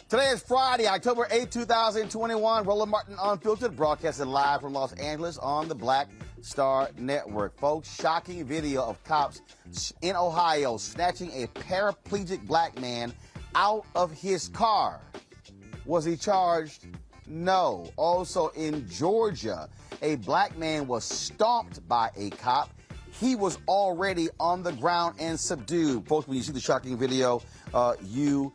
Today is Friday, October 8, 2021. Roland Martin Unfiltered, broadcasting live from Los Angeles on the Black Star Network. Folks, shocking video of cops in Ohio snatching a paraplegic black man out of his car. Was he charged? No. Also in Georgia, a black man was stomped by a cop. He was already on the ground and subdued. Folks, when you see the shocking video, it'll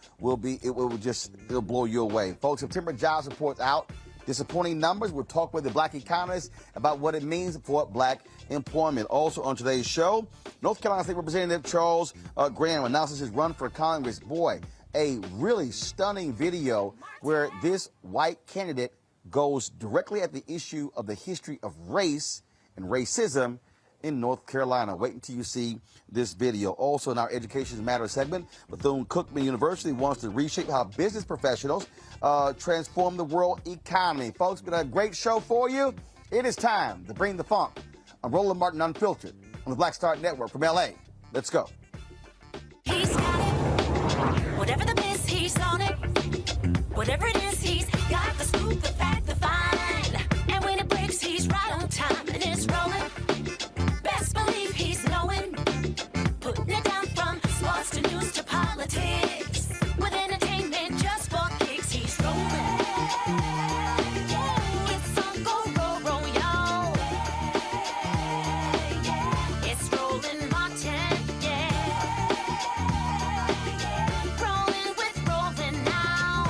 blow you away. Folks, September jobs reports out. Disappointing numbers. We'll talk with the black economist about what it means for black employment. Also on today's show, North Carolina State Representative Charles Graham announces his run for Congress. Boy, a really stunning video where this white candidate goes directly at the issue of the history of race and racism in North Carolina. Wait until you see this video. Also in our Education Matters segment, Bethune-Cookman University wants to reshape how business professionals transform the world economy. Folks, been a great show for you. It is time to bring the funk. I'm Roland Martin Unfiltered on the Black Star Network from LA. Let's go. He's got it. Whatever the miss, he's on it. Whatever it is, he's got the scoop, the fact, the find. And when it breaks, he's right on time and it's rolling. Best believe he's knowing. Putting it down from sports to news to politics. With entertainment just for kicks, he's rolling. It's on go, roll, y'all. It's Roland Martin, yeah. Rolling with Roland now.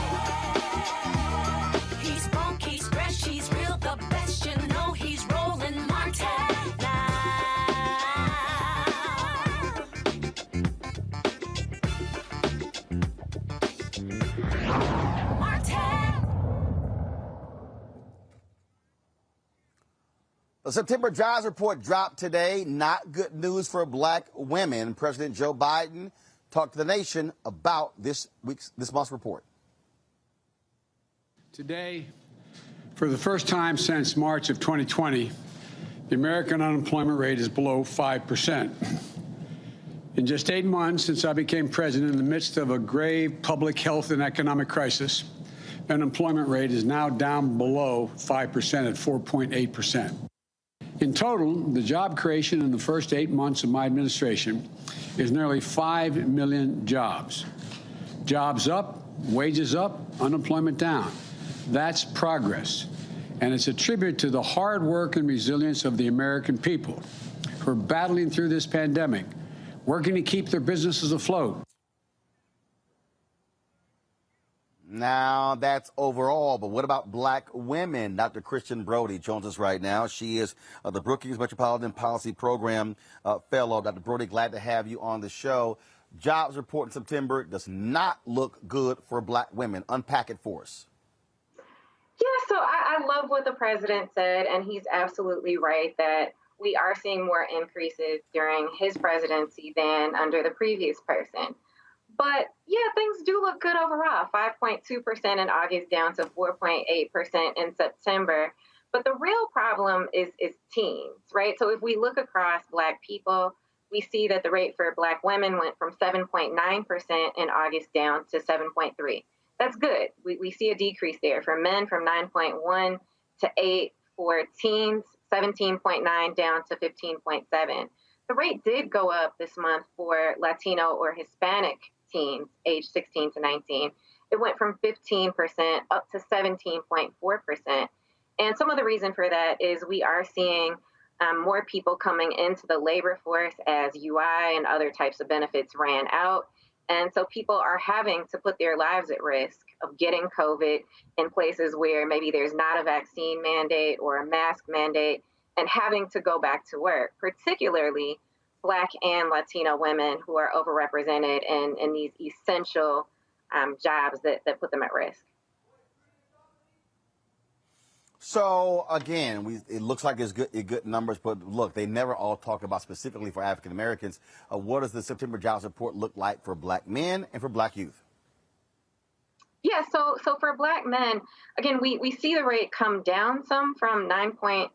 The September jobs report dropped today. Not good news for black women. President Joe Biden talked to the nation about this month's report. Today, for the first time since March of 2020, the American unemployment rate is below 5%. In just 8 months since I became president, in the midst of a grave public health and economic crisis, the unemployment rate is now down below 5% at 4.8%. In total, the job creation in the first 8 months of my administration is nearly 5 million jobs. Jobs up, wages up, unemployment down. That's progress. And it's a tribute to the hard work and resilience of the American people who are battling through this pandemic, working to keep their businesses afloat. Now, that's overall, but what about black women? Dr. Christian Brody joins us right now. She is the Brookings Metropolitan Policy Program Fellow. Dr. Brody, glad to have you on the show. Jobs report in September does not look good for black women. Unpack it for us. Yeah, so I love what the president said, and he's absolutely right that we are seeing more increases during his presidency than under the previous person. But yeah, things do look good overall. 5.2% in August, down to 4.8% in September. But the real problem is teens, right? So if we look across black people, we see that the rate for black women went from 7.9% in August down to 7.3%. That's good. We see a decrease there. For men, from 9.1 to 8. For teens, 17.9 down to 15.7. The rate did go up this month for Latino or Hispanic teens aged 16 to 19. It went from 15% up to 17.4%. And some of the reason for that is we are seeing more people coming into the labor force as UI and other types of benefits ran out. And so people are having to put their lives at risk of getting COVID in places where maybe there's not a vaccine mandate or a mask mandate and having to go back to work, particularly Black and Latino women who are overrepresented in these essential jobs that put them at risk. So again, it looks like it's good numbers, but look, they never all talk about specifically for African Americans. What does the September jobs report look like for black men and for black youth? Yeah, so for black men, again, we see the rate come down some from 9.1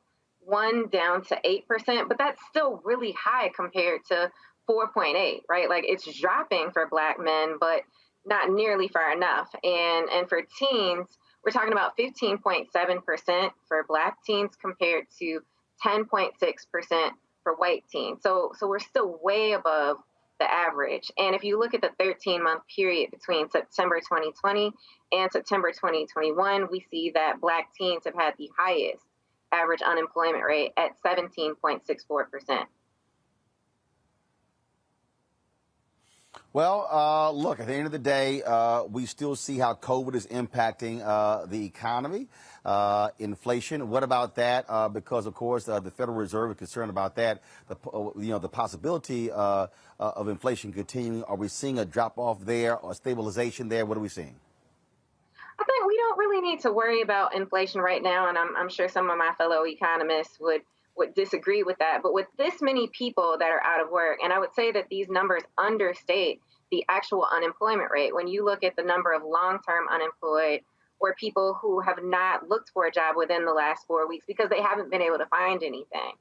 down to 8%, but that's still really high compared to 4.8, right? Like it's dropping for black men, but not nearly far enough. And for teens, we're talking about 15.7% for black teens compared to 10.6% for white teens. So we're still way above the average. And if you look at the 13-month period between September 2020 and September 2021, we see that black teens have had the highest average unemployment rate at 17.64%. Well, look, at the end of the day, we still see how COVID is impacting the economy, inflation. What about that? Because, of course, the Federal Reserve is concerned about that. The possibility of inflation continuing. Are we seeing a drop off there or stabilization there? What are we seeing? I think we don't really need to worry about inflation right now, and I'm sure some of my fellow economists would disagree with that. But with this many people that are out of work, and I would say that these numbers understate the actual unemployment rate. When you look at the number of long-term unemployed or people who have not looked for a job within the last 4 weeks because they haven't been able to find anything.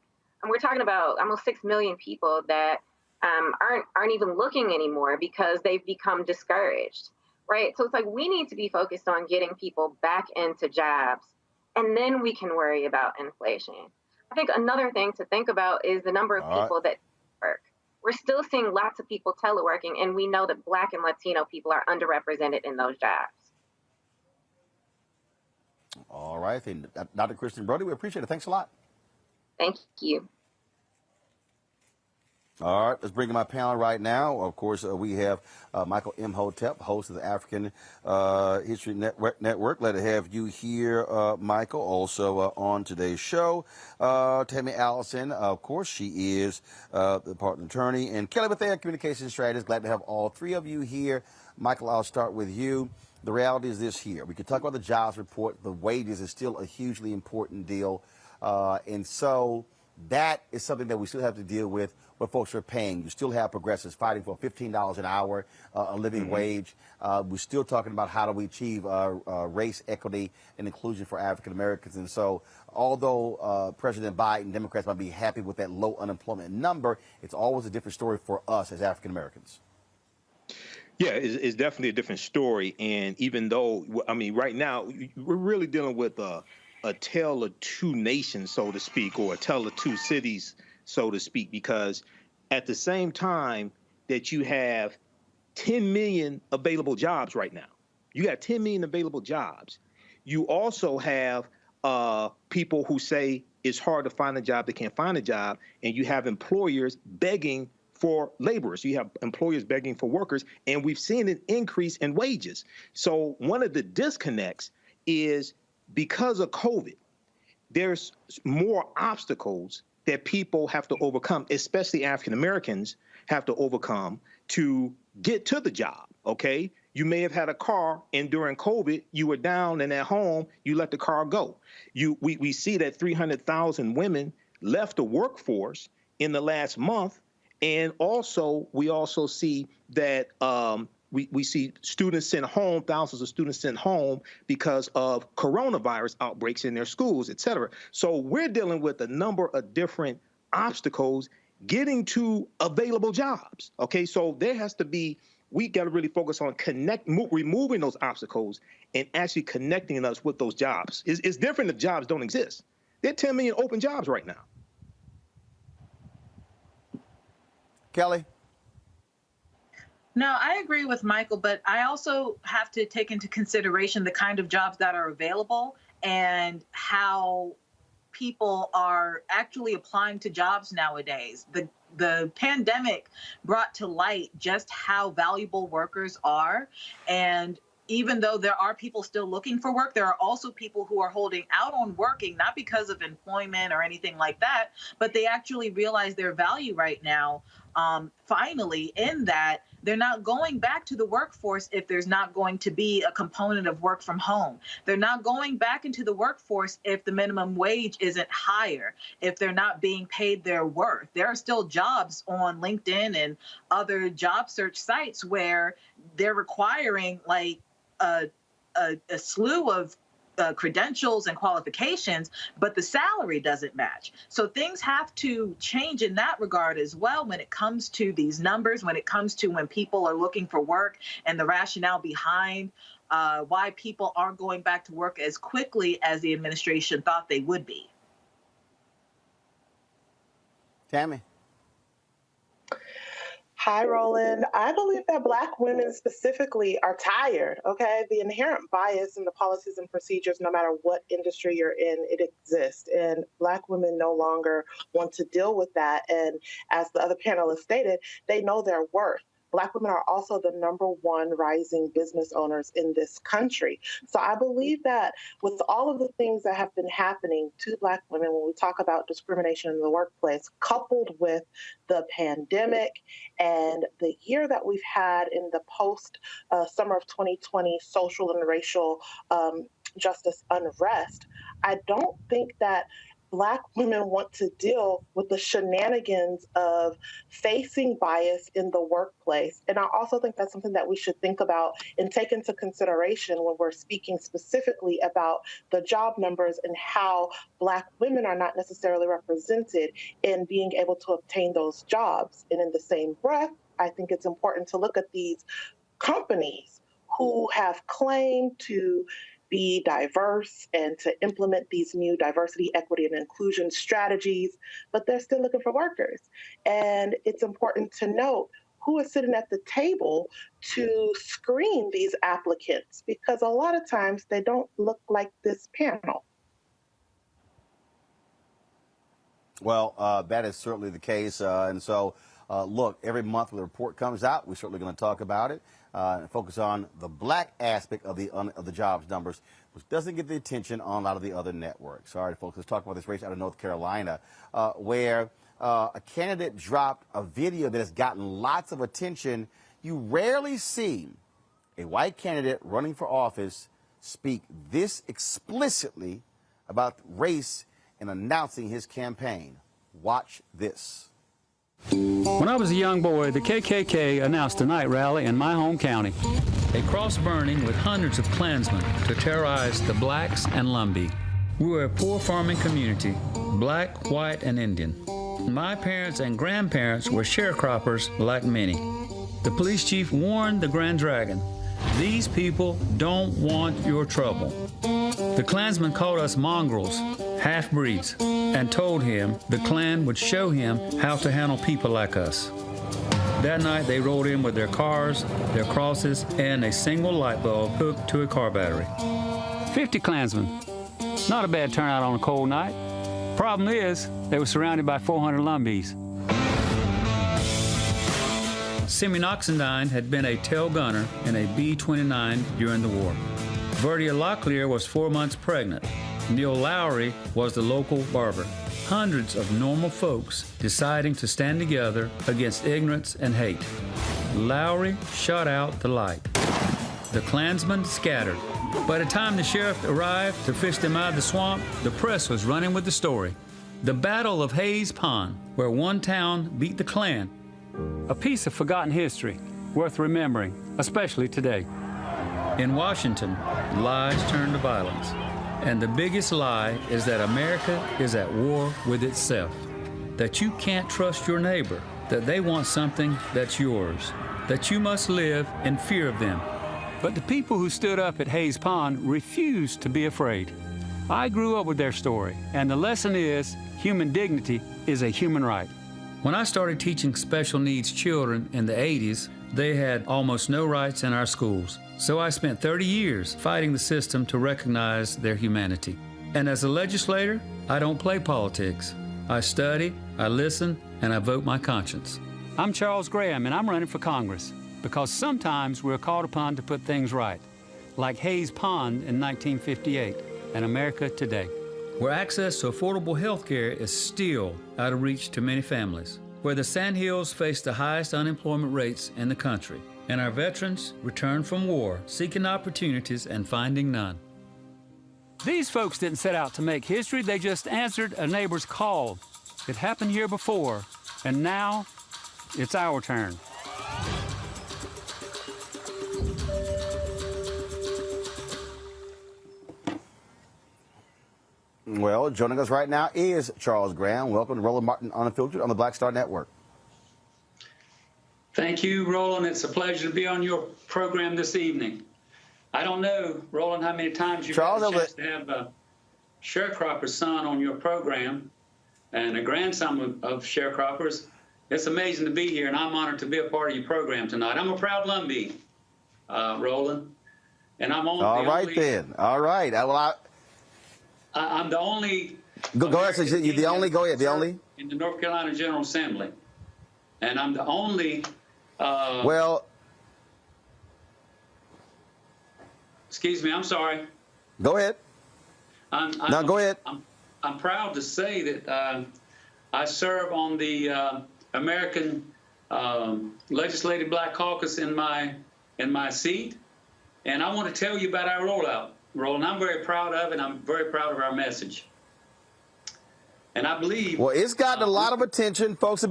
And we're talking about almost 6 million people that aren't even looking anymore because they've become discouraged, right? So it's like we need to be focused on getting people back into jobs, and then we can worry about inflation. I think another thing to think about is the number of people that work. We're still seeing lots of people teleworking, and we know that Black and Latino people are underrepresented in those jobs. All right. Dr. Christian Brody, we appreciate it. Thanks a lot. Thank you. All right, let's bring in my panel right now. Of course, we have Michael Imhotep, host of the African History Network. Glad to have you here, Michael. Also on today's show, Tammy Allison. Of course, she is the partner attorney, and Kelly Bethea, communications strategist. Glad to have all three of you here. Michael, I'll start with you. The reality is this here. We could talk about the jobs report. The wages is still a hugely important deal. And so that is something that we still have to deal with. What folks are paying. You still have progressives fighting for $15 an hour, a living wage. We're still talking about how do we achieve race equity and inclusion for African Americans. And so, although President Biden, Democrats might be happy with that low unemployment number, it's always a different story for us as African Americans. Yeah, it's definitely a different story. And even though, I mean, right now, we're really dealing with a tale of two nations, so to speak, or a tale of two cities, so to speak, because at the same time that you have 10 million available jobs right now, you got 10 million available jobs. You also have people who say it's hard to find a job, they can't find a job, and you have employers begging for laborers. You have employers begging for workers, and we've seen an increase in wages. So one of the disconnects is because of COVID, there's more obstacles that people have to overcome, especially African Americans have to overcome to get to the job, okay? You may have had a car, and during COVID, you were down and at home, you let the car go. We see that 300,000 women left the workforce in the last month, and also we also see that we see students sent home, thousands of students sent home because of coronavirus outbreaks in their schools, et cetera. So we're dealing with a number of different obstacles getting to available jobs, okay? So there has to be, we got to really focus on removing those obstacles and actually connecting us with those jobs. It's different if jobs don't exist. There are 10 million open jobs right now. Kelly? No, I agree with Michael, but I also have to take into consideration the kind of jobs that are available and how people are actually applying to jobs nowadays. The pandemic brought to light just how valuable workers are. And even though there are people still looking for work, there are also people who are holding out on working, not because of employment or anything like that, but they actually realize their value right now, finally, in that they're not going back to the workforce if there's not going to be a component of work from home. They're not going back into the workforce if the minimum wage isn't higher, if they're not being paid their worth. There are still jobs on LinkedIn and other job search sites where they're requiring like a slew of credentials and qualifications, but the salary doesn't match. So things have to change in that regard as well when it comes to these numbers, when it comes to when people are looking for work and the rationale behind why people aren't going back to work as quickly as the administration thought they would be. Tammy? Hi, Roland. I believe that Black women specifically are tired, okay? The inherent bias in the policies and procedures, no matter what industry you're in, it exists. And Black women no longer want to deal with that. And as the other panelists stated, they know their worth. Black women are also the #1 rising business owners in this country. So I believe that with all of the things that have been happening to Black women when we talk about discrimination in the workplace, coupled with the pandemic and the year that we've had in the post-summer of 2020 social and racial justice unrest, I don't think that Black women want to deal with the shenanigans of facing bias in the workplace. And I also think that's something that we should think about and take into consideration when we're speaking specifically about the job numbers and how Black women are not necessarily represented in being able to obtain those jobs. And in the same breath, I think it's important to look at these companies who have claimed to be diverse and to implement these new diversity, equity, and inclusion strategies, but they're still looking for workers. And it's important to note who is sitting at the table to screen these applicants, because a lot of times they don't look like this panel. Well, that is certainly the case. And so, look, every month when the report comes out, we're certainly going to talk about it and focus on the Black aspect of the jobs numbers, which doesn't get the attention on a lot of the other networks. All right, folks, let's talk about this race out of North Carolina, where a candidate dropped a video that has gotten lots of attention. You rarely see a white candidate running for office speak this explicitly about race in announcing his campaign. Watch this. When I was a young boy, the KKK announced a night rally in my home county. A cross burning with hundreds of Klansmen to terrorize the blacks and Lumbee. We were a poor farming community, black, white, and Indian. My parents and grandparents were sharecroppers like many. The police chief warned the Grand Dragon, "These people don't want your trouble." The Klansmen called us mongrels, half-breeds, and told him the Klan would show him how to handle people like us. That night they rolled in with their cars, their crosses, and a single light bulb hooked to a car battery. 50 Klansmen. Not a bad turnout on a cold night. Problem is, they were surrounded by 400 Lumbees. Simeon Oxendine had been a tail gunner in a B-29 during the war. Verdia Locklear was 4 months pregnant. Neil Lowry was the local barber. Hundreds of normal folks deciding to stand together against ignorance and hate. Lowry shot out the light. The Klansmen scattered. By the time the sheriff arrived to fish them out of the swamp, the press was running with the story. The Battle of Hayes Pond, where one town beat the Klan. A piece of forgotten history, worth remembering, especially today. In Washington, lies turn to violence. And the biggest lie is that America is at war with itself. That you can't trust your neighbor, that they want something that's yours, that you must live in fear of them. But the people who stood up at Hayes Pond refused to be afraid. I grew up with their story, and the lesson is human dignity is a human right. When I started teaching special needs children in the 80s, they had almost no rights in our schools. So I spent 30 years fighting the system to recognize their humanity. And as a legislator, I don't play politics. I study, I listen, and I vote my conscience. I'm Charles Graham, and I'm running for Congress because sometimes we're called upon to put things right, like Hayes Pond in 1958 and America today, where access to affordable health care is still out of reach to many families, where the Sandhills face the highest unemployment rates in the country, and our veterans return from war, seeking opportunities and finding none. These folks didn't set out to make history, they just answered a neighbor's call. It happened here before, and now it's our turn. Well, joining us right now is Charles Graham. Welcome to Roland Martin Unfiltered on the Black Star Network. Thank you, Roland. It's a pleasure to be on your program this evening. I don't know, Roland, how many times you've had a chance to have a sharecropper's son on your program and a grandson of sharecroppers. It's amazing to be here, and I'm honored to be a part of your program tonight. I'm a proud Lumbee, Roland, and I'm on. All right, then. All right. Well, I'm the only. Go ahead. So you're the only. Go ahead. The only in the North Carolina General Assembly, and I'm the only. Well. Excuse me. I'm sorry. Go ahead. No, go ahead. I'm proud to say that I serve on the American Legislative Black Caucus in my seat, and I want to tell you about our rollout. Roland, I'm very proud of it. I'm very proud of our message. And I believe. Well, it's gotten a lot of attention. It's got a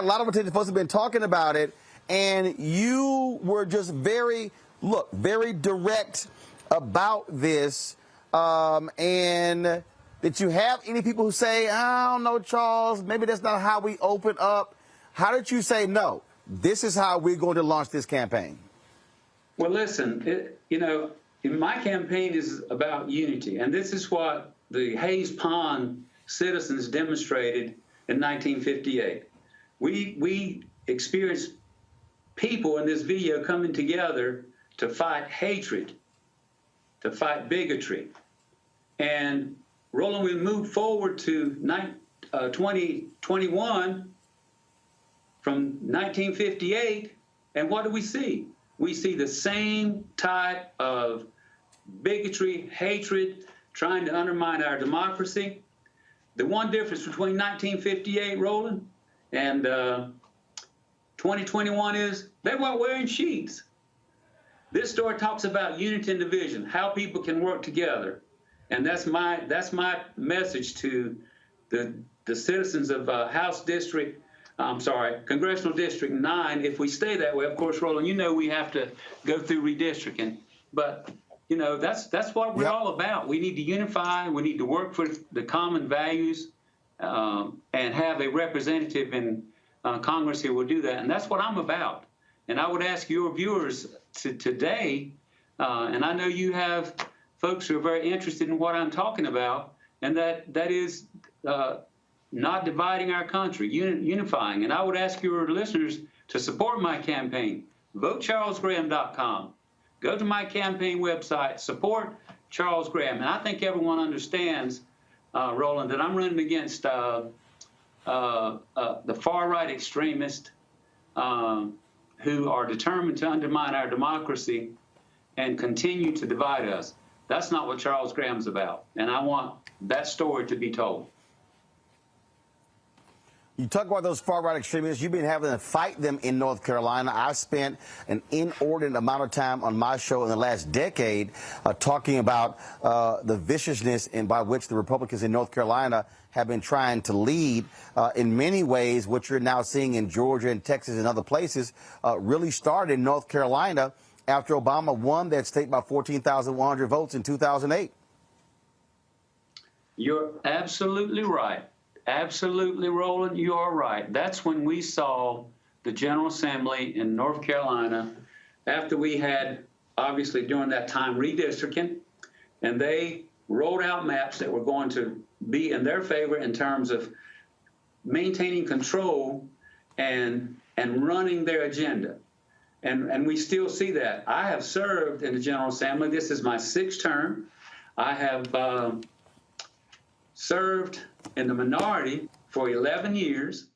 lot of attention. Folks have been talking about it. And you were just very direct about this. And did you have any people who say, I don't know, Charles, maybe that's not how we open up? How did you say, no, this is how we're going to launch this campaign? Well, listen, my campaign is about unity, and this is what the Hayes Pond citizens demonstrated in 1958. We experienced people in this video coming together to fight hatred, to fight bigotry. And Roland, we moved forward to 2021 from 1958, and what do we see? We see the same type of bigotry, hatred, trying to undermine our democracy. The one difference between 1958, Roland, and 2021 is they weren't wearing sheets. This story talks about unity and division, how people can work together. And that's my message to the citizens of Congressional District 9. If we stay that way, of course, Roland, we have to go through redistricting. But, that's what we're all about. We need to unify. We need to work for the common values and have a representative in Congress who will do that. And that's what I'm about. And I would ask your viewers today, and I know you have folks who are very interested in what I'm talking about, and that is not dividing our country, unifying. And I would ask your listeners to support my campaign. VoteCharlesGraham.com. Go to my campaign website, support Charles Graham. And I think everyone understands, Roland, that I'm running against the far-right extremists who are determined to undermine our democracy and continue to divide us. That's not what Charles Graham's about. And I want that story to be told. You talk about those far-right extremists. You've been having to fight them in North Carolina. I've spent an inordinate amount of time on my show in the last decade talking about the viciousness by which the Republicans in North Carolina have been trying to lead. In many ways, what you're now seeing in Georgia and Texas and other places really started in North Carolina after Obama won that state by 14,100 votes in 2008. You're absolutely right. Absolutely, Roland, you are right. That's when we saw the General Assembly in North Carolina, after we had, obviously, during that time, redistricting, and they rolled out maps that were going to be in their favor in terms of maintaining control and running their agenda. And we still see that. I have served in the General Assembly. This is my 6th term. I have served in the minority for 11 years,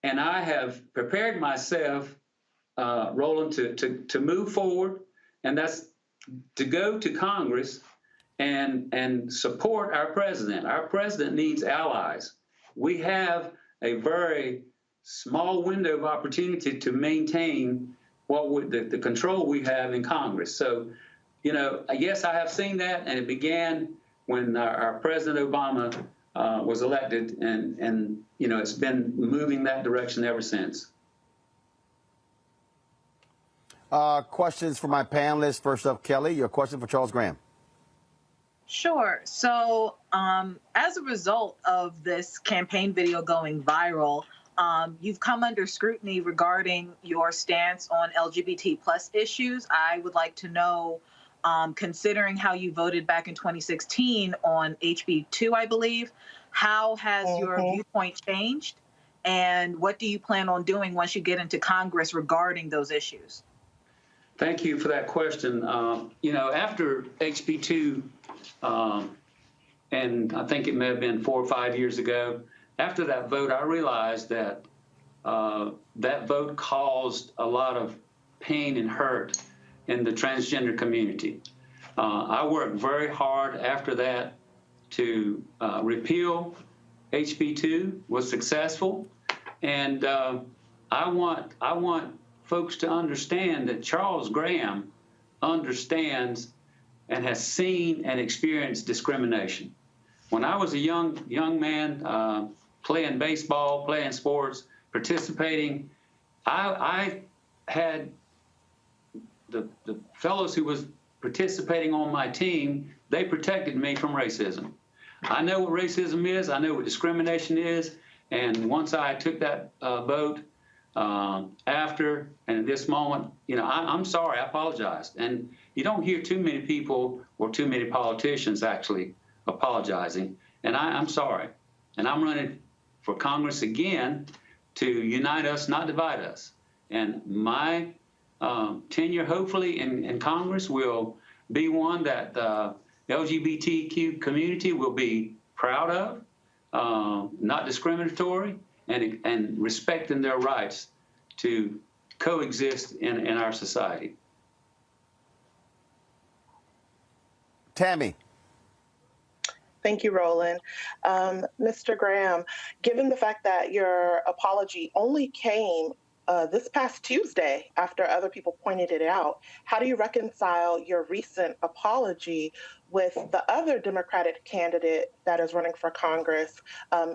and I have prepared myself, Roland, to move forward, and that's to go to Congress and support our president. Our president needs allies. We have a very small window of opportunity to maintain the control we have in Congress. So, yes, I have seen that, and it began when our President Obama was elected, and it's been moving that direction ever since. Questions for my panelists. First up, Kelly, your question for Charles Graham. Sure. So as a result of this campaign video going viral, you've come under scrutiny regarding your stance on LGBT plus issues. I would like to know, considering how you voted back in 2016 on HB2, I believe, how has your viewpoint changed? And what do you plan on doing once you get into Congress regarding those issues? Thank you for that question. After HB2, and I think it may have been 4 or 5 years ago, after that vote, I realized that that vote caused a lot of pain and hurt in the transgender community. I worked very hard after that to repeal HB2, was successful, and I want folks to understand that Charles Graham understands and has seen and experienced discrimination. When I was a young man playing baseball, playing sports, participating, I had the fellows who was participating on my team, they protected me from racism. I know what racism is, I know what discrimination is, and once I took that vote after and at this moment, I'm sorry, I apologize. And you don't hear too many people or too many politicians actually apologizing, and I'm sorry. And I'm running for Congress again to unite us, not divide us. And my tenure, hopefully, in Congress will be one that the LGBTQ community will be proud of, not discriminatory, and respecting their rights to coexist in our society. Tammy. Thank you, Roland. Mr. Graham, given the fact that your apology only came this past Tuesday, after other people pointed it out. How do you reconcile your recent apology with the other Democratic candidate that is running for Congress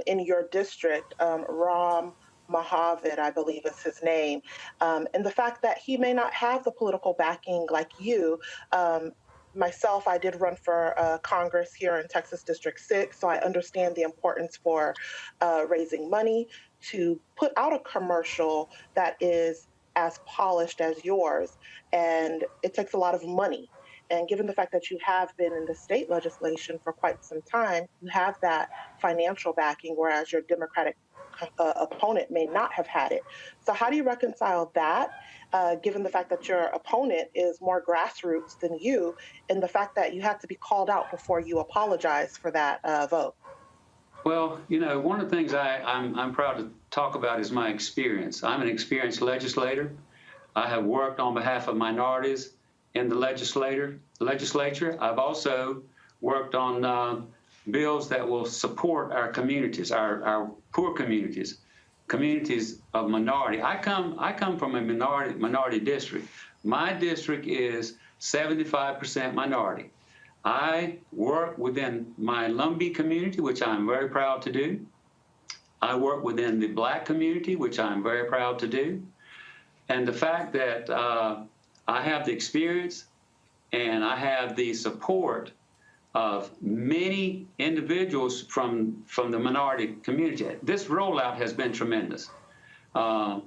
in your district, Ram Mohavid, I believe is his name, and the fact that he may not have the political backing like you? Myself, I did run for Congress here in Texas District 6, so I understand the importance for raising money to put out a commercial that is as polished as yours. And it takes a lot of money. And given the fact that you have been in the state legislation for quite some time, you have that financial backing, whereas your Democratic opponent may not have had it. So how do you reconcile that, given the fact that your opponent is more grassroots than you, and the fact that you have to be called out before you apologize for that vote? Well, you know, one of the things I'm proud to talk about is my experience. I'm an experienced legislator. I have worked on behalf of minorities in the legislature. I've also worked on bills that will support our communities, our poor communities, communities of minority. I come from a minority district. My district is 75% minority. I work within my Lumbee community, which I'm very proud to do. I work within the Black community, which I'm very proud to do. And the fact that I have the experience and I have the support of many individuals from the minority community, this rollout has been tremendous. And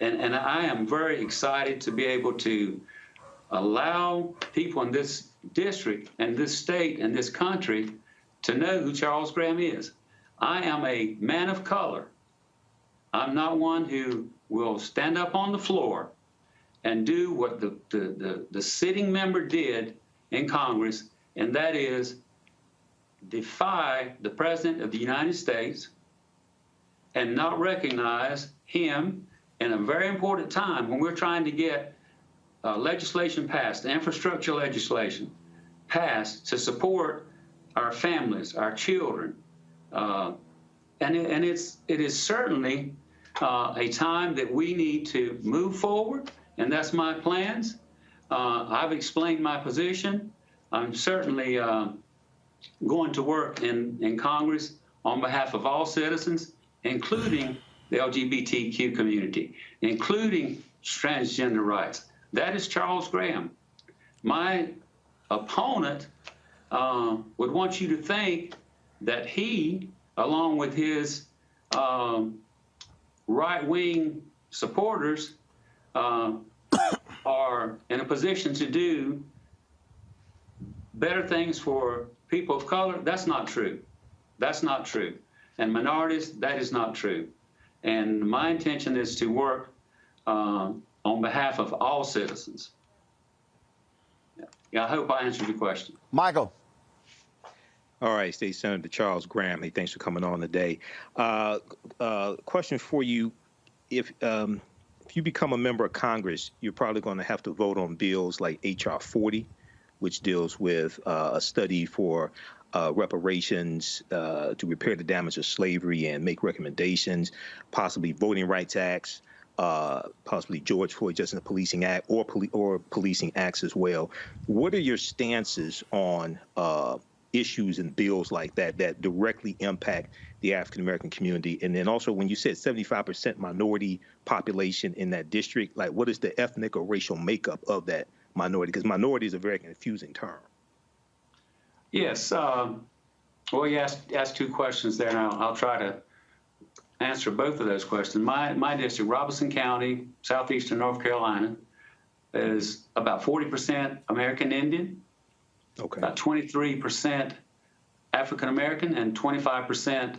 I am very excited to be able to allow people in this district and this state and this country to know who Charles Graham is. I am a man of color. I'm not one who will stand up on the floor and do what the sitting member did in Congress, and that is defy the President of the United States and not recognize him in a very important time when we're trying to get legislation passed, infrastructure legislation passed to support our families, our children. And it is certainly a time that we need to move forward, and that's my plans. I've explained my position. I'm certainly going to work in Congress on behalf of all citizens, including the LGBTQ community, including transgender rights. That is Charles Graham. My opponent would want you to think that he, along with his right-wing supporters, are in a position to do better things for people of color. That's not true. That's not true. And minorities, that is not true. And my intention is to work on behalf of all citizens. Yeah, I hope I answered your question. Michael. All right, State Senator Charles Graham. Hey, thanks for coming on today. Question for you: If you become a member of Congress, you're probably going to have to vote on bills like H.R. 40, which deals with a study for reparations to repair the damage of slavery and make recommendations, possibly Voting Rights Acts, possibly George Floyd Justice and Policing Act or policing acts as well. What are your stances on issues and bills like that that directly impact the African-American community? And then also, when you said 75% minority population in that district, like what is the ethnic or racial makeup of that minority? Because minority is a very confusing term. Yes. Well, you asked two questions there, and I'll try to answer both of those questions. My district, Robeson County, southeastern North Carolina, is about 40% American Indian, Okay. about 23% African American, and 25%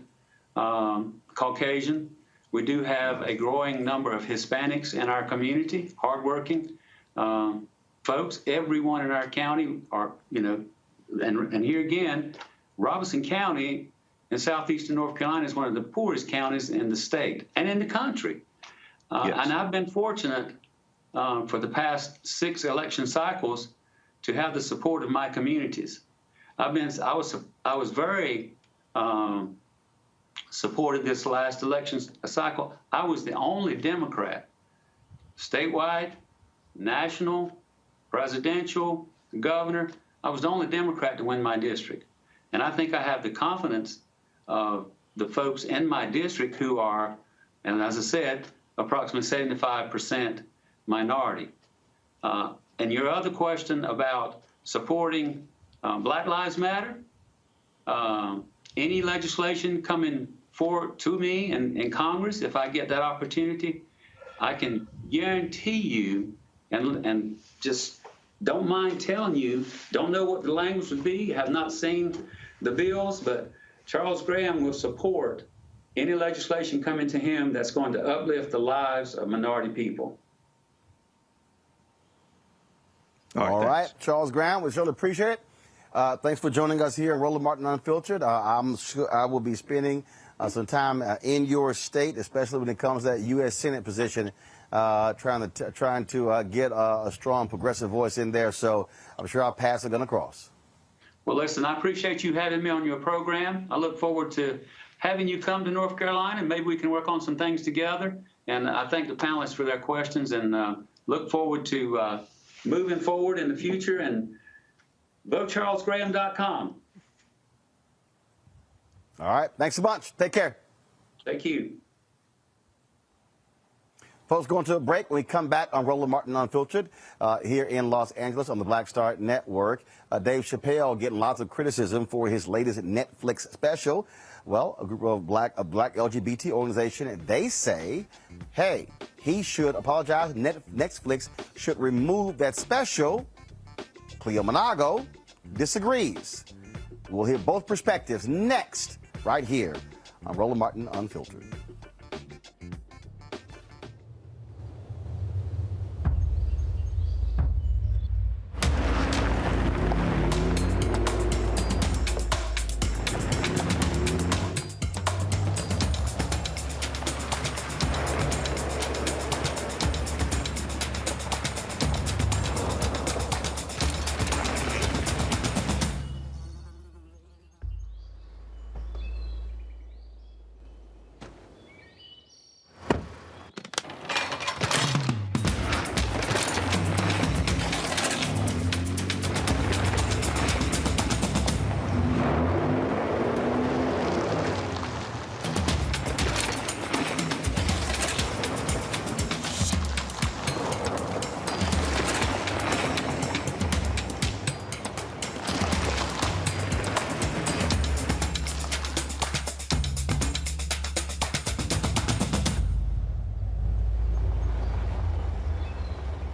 Caucasian. We do have a growing number of Hispanics in our community, hardworking folks. Everyone in our county are, and here again, Robeson County in southeastern North Carolina is one of the poorest counties in the state and in the country. Yes. And I've been fortunate for the past 6 election cycles to have the support of my communities. I was very supported this last election cycle. I was the only Democrat statewide, national, presidential, governor. I was the only Democrat to win my district. And I think I have the confidence of the folks in my district who are, and as I said, approximately 75% minority. And your other question about supporting Black Lives Matter, any legislation coming forward to me in Congress, if I get that opportunity, I can guarantee you, and just don't mind telling you, don't know what the language would be, have not seen the bills, but Charles Graham will support any legislation coming to him that's going to uplift the lives of minority people. All right, Charles Graham, we surely appreciate it. Thanks for joining us here at Roland Martin Unfiltered. I'm sure I will be spending some time in your state, especially when it comes to that U.S. Senate position, trying to get a strong progressive voice in there. So I'm sure our paths are going to cross. Well, listen, I appreciate you having me on your program. I look forward to having you come to North Carolina, and maybe we can work on some things together. And I thank the panelists for their questions, and look forward to moving forward in the future. And VoteCharlesGraham.com. All right. Thanks a bunch. Take care. Thank you. Folks, going to a break. When we come back on Roland Martin Unfiltered here in Los Angeles on the Black Star Network, Dave Chappelle getting lots of criticism for his latest Netflix special. Well, a group of a black LGBT organization, they say, hey, he should apologize. Netflix should remove that special. Cleo Monago disagrees. We'll hear both perspectives next, right here on Roland Martin Unfiltered.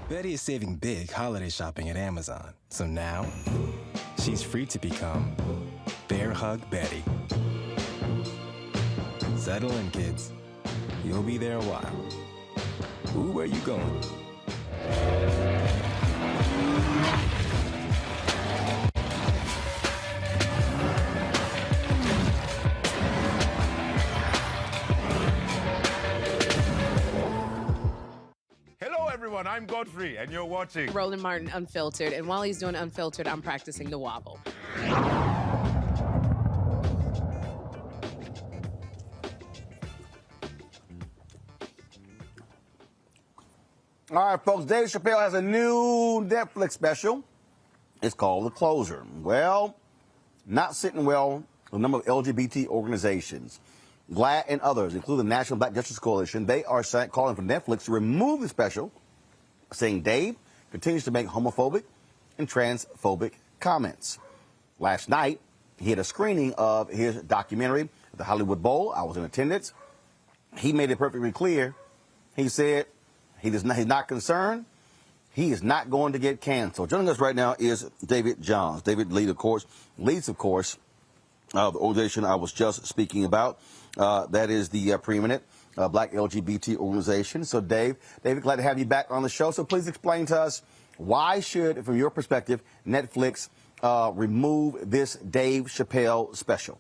Betty is saving big holiday shopping at Amazon. So now, she's free to become Bear Hug Betty. Settle in, kids. You'll be there a while. Ooh, where you going? I'm Godfrey, and you're watching Roland Martin Unfiltered, and while he's doing Unfiltered, I'm practicing the wobble. All right, folks, Dave Chappelle has a new Netflix special. It's called The Closer. Well, not sitting well with a number of LGBT organizations. GLAAD and others, including the National Black Justice Coalition, they are calling for Netflix to remove the special, saying Dave continues to make homophobic and transphobic comments. Last night, he had a screening of his documentary at the Hollywood Bowl. I was in attendance. He made it perfectly clear. He said he's not concerned. He is not going to get canceled. Joining us right now is David Johns. David leads, of course, the organization I was just speaking about. That is the preeminent black LGBT organization. So, David, glad to have you back on the show. So please explain to us, why should, from your perspective, Netflix remove this Dave Chappelle special?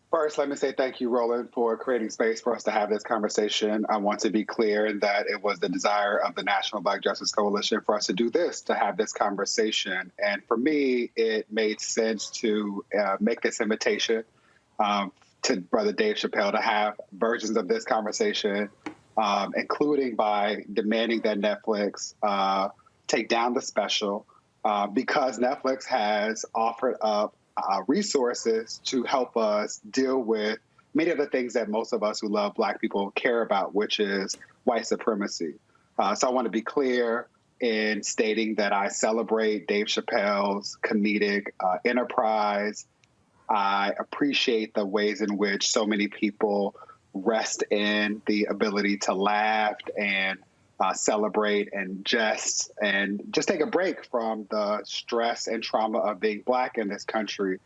First, let me say thank you, Roland, for creating space for us to have this conversation. I want to be clear that it was the desire of the National Black Justice Coalition for us to do this, to have this conversation. And for me, it made sense to make this invitation to Brother Dave Chappelle to have versions of this conversation including by demanding that Netflix take down the special because Netflix has offered up resources to help us deal with many of the things that most of us who love Black people care about, which is white supremacy. So I want to be clear in stating that I celebrate Dave Chappelle's comedic enterprise. I appreciate the ways in which so many people rest in the ability to laugh and celebrate and jest and just take a break from the stress and trauma of being Black in this country.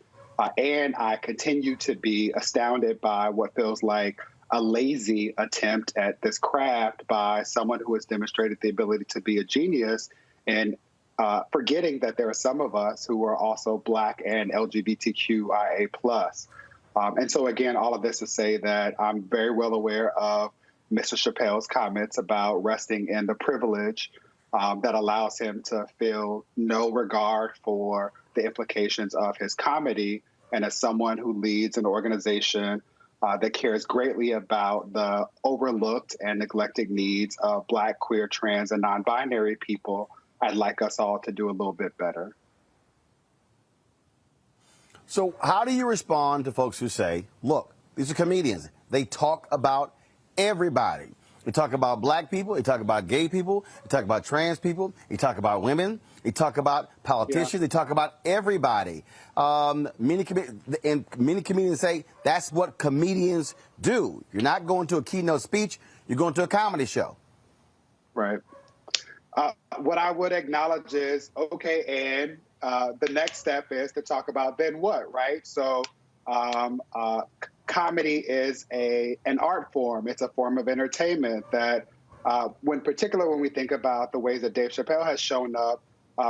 And I continue to be astounded by what feels like a lazy attempt at this craft by someone who has demonstrated the ability to be a genius and forgetting that there are some of us who are also Black and LGBTQIA+. And so, again, all of this to say that I'm very well aware of Mr. Chappelle's comments about resting in the privilege that allows him to feel no regard for the implications of his comedy. And as someone who leads an organization that cares greatly about the overlooked and neglected needs of Black, queer, trans, and non-binary people, I'd like us all to do a little bit better. So how do you respond to folks who say, look, these are comedians. They talk about everybody. They talk about Black people. They talk about gay people. They talk about trans people. They talk about women. They talk about politicians. They talk about everybody. Many comedians say that's what comedians do. You're not going to a keynote speech. You're going to a comedy show. Right. What I would acknowledge is, okay, and the next step is to talk about then what, right? So comedy is an art form. It's a form of entertainment that, when we think about the ways that Dave Chappelle has shown up,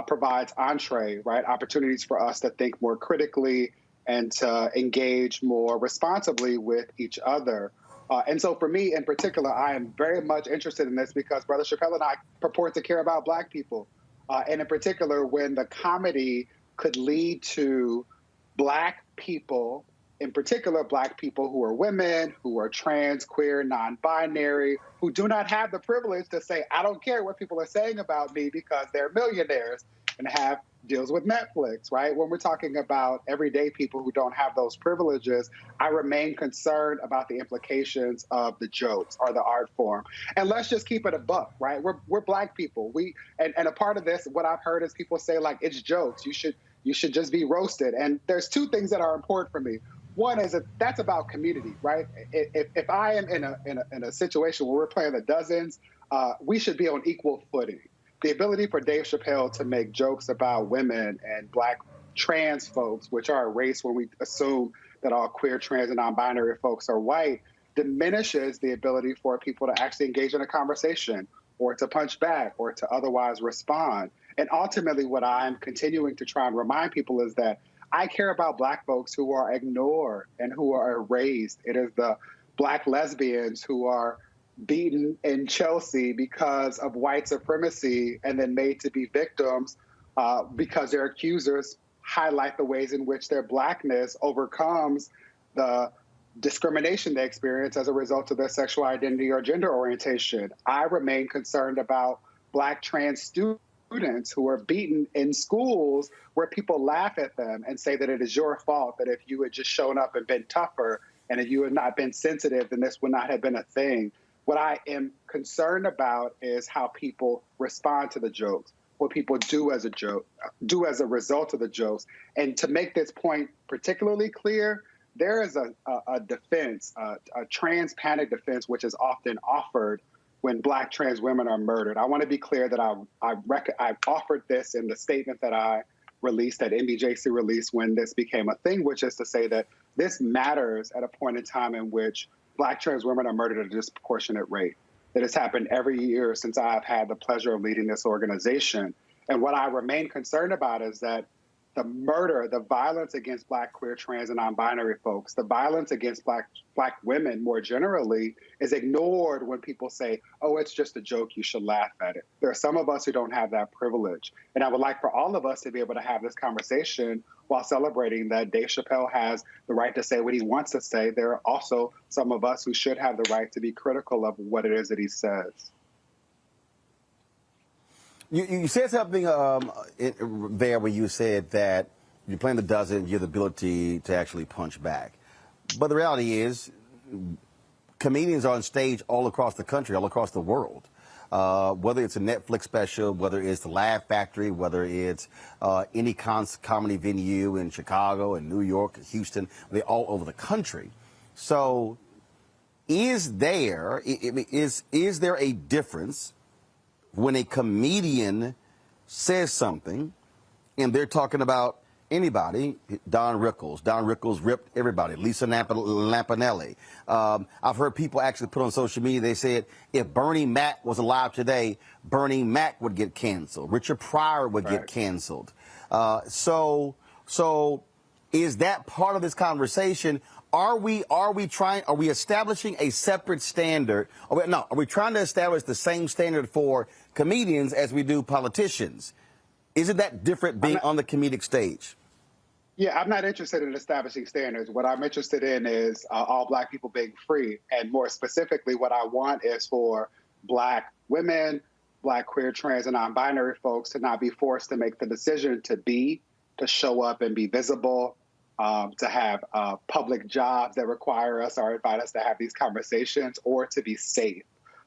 provides entree, right? Opportunities for us to think more critically and to engage more responsibly with each other. And so for me in particular, I am very much interested in this because Brother Chappelle and I purport to care about Black people. And in particular, when the comedy could lead to Black people, in particular Black people who are women, who are trans, queer, non-binary, who do not have the privilege to say, I don't care what people are saying about me because they're millionaires and have deals with Netflix, right? When we're talking about everyday people who don't have those privileges, I remain concerned about the implications of the jokes or the art form. And let's just keep it a buck, right? We're Black people. And a part of this, what I've heard is people say, like, it's jokes. You should just be roasted. And there's two things that are important for me. One is that's about community, right? If I am in a situation where we're playing the dozens, we should be on equal footing. The ability for Dave Chappelle to make jokes about women and Black trans folks, which are a race when we assume that all queer, trans, and non-binary folks are white, diminishes the ability for people to actually engage in a conversation or to punch back or to otherwise respond. And ultimately, what I'm continuing to try and remind people is that I care about Black folks who are ignored and who are erased. It is the Black lesbians who are beaten in Chelsea because of white supremacy and then made to be victims because their accusers highlight the ways in which their Blackness overcomes the discrimination they experience as a result of their sexual identity or gender orientation. I remain concerned about Black trans students who are beaten in schools where people laugh at them and say that it is your fault, that if you had just shown up and been tougher and if you had not been sensitive, then this would not have been a thing. What I am concerned about is how people respond to the jokes, what people do as a result of the jokes. And to make this point particularly clear, there is a defense, a trans panic defense, which is often offered when Black trans women are murdered. I want to be clear that I offered this in the statement that I released, that NBJC released when this became a thing, which is to say that this matters at a point in time in which Black trans women are murdered at a disproportionate rate. That has happened every year since I've had the pleasure of leading this organization. And what I remain concerned about is that the murder, the violence against Black, queer, trans, and non-binary folks, the violence against Black women more generally is ignored when people say, oh, it's just a joke, you should laugh at it. There are some of us who don't have that privilege. And I would like for all of us to be able to have this conversation while celebrating that Dave Chappelle has the right to say what he wants to say. There are also some of us who should have the right to be critical of what it is that he says. You said something there where you said that you're playing the dozen, you have the ability to actually punch back. But the reality is, comedians are on stage all across the country, all across the world. Whether it's a Netflix special, whether it's the Laugh Factory, whether it's any comedy venue in Chicago and New York, Houston, they're all over the country. So is there a difference when a comedian says something and they're talking about anybody? Don Rickles ripped everybody. Lisa Lampanelli. I've heard people actually put on social media, they said if Bernie Mac was alive today, Bernie Mac would get canceled. Richard Pryor would get canceled. So is that part of this conversation? Are we establishing a separate standard? Are we trying to establish the same standard for comedians as we do politicians? Isn't that different being on the comedic stage? Yeah, I'm not interested in establishing standards. What I'm interested in is all Black people being free. And more specifically, what I want is for Black women, Black, queer, trans, and non-binary folks to not be forced to make the decision to show up and be visible, to have public jobs that require us or invite us to have these conversations, or to be safe.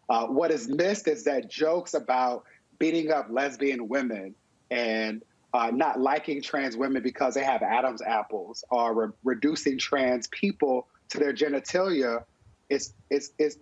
What is missed is that jokes about beating up lesbian women and not liking trans women because they have Adam's apples, or reducing trans people to their genitalia is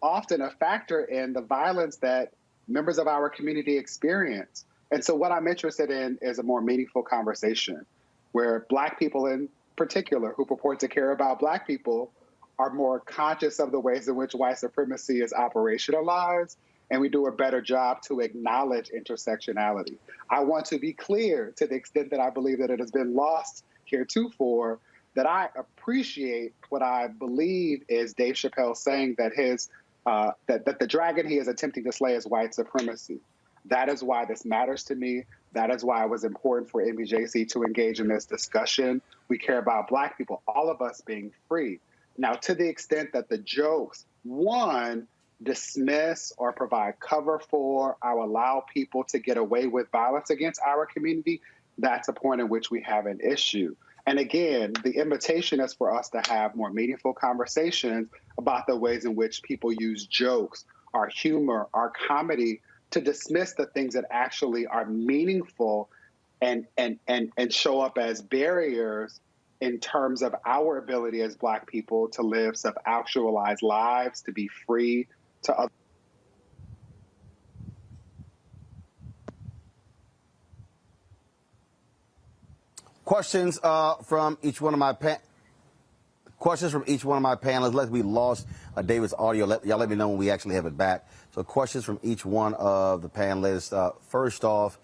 often a factor in the violence that members of our community experience. And so what I'm interested in is a more meaningful conversation where Black people in particular who purport to care about Black people are more conscious of the ways in which white supremacy is operationalized, and we do a better job to acknowledge intersectionality. I want to be clear, to the extent that I believe that it has been lost heretofore, that I appreciate what I believe is Dave Chappelle saying that that the dragon he is attempting to slay is white supremacy. That is why this matters to me. That is why it was important for NBJC to engage in this discussion. We care about Black people, all of us being free. Now, to the extent that the jokes, one, dismiss or provide cover for or allow people to get away with violence against our community, that's a point in which we have an issue. And again, the invitation is for us to have more meaningful conversations about the ways in which people use jokes, our humor, our comedy, to dismiss the things that actually are meaningful and show up as barriers in terms of our ability as Black people to live self-actualized lives, to be free to other. Questions from each one of my panelists. Let me lost David's audio. Y'all let me know when we actually have it back. So questions from each one of the panelists. First off,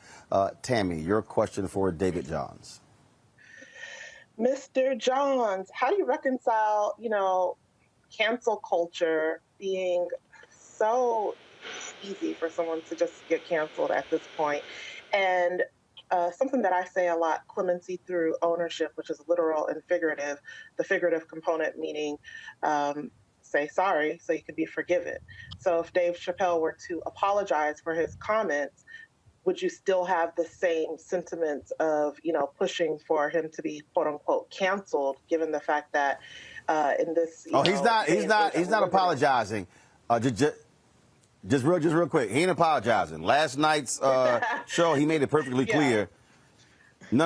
Tammy, your question for David Johns. Mr. Johns, how do you reconcile, cancel culture being so easy for someone to just get canceled at this point, and something that I say a lot, clemency through ownership, which is literal and figurative, the figurative component meaning say sorry so you could be forgiven. So if Dave Chappelle were to apologize for his comments, would you still have the same sentiments of, pushing for him to be quote unquote canceled, given the fact that in this, he's not apologizing. Just real quick. He ain't apologizing. Last night's show, he made it perfectly clear. No.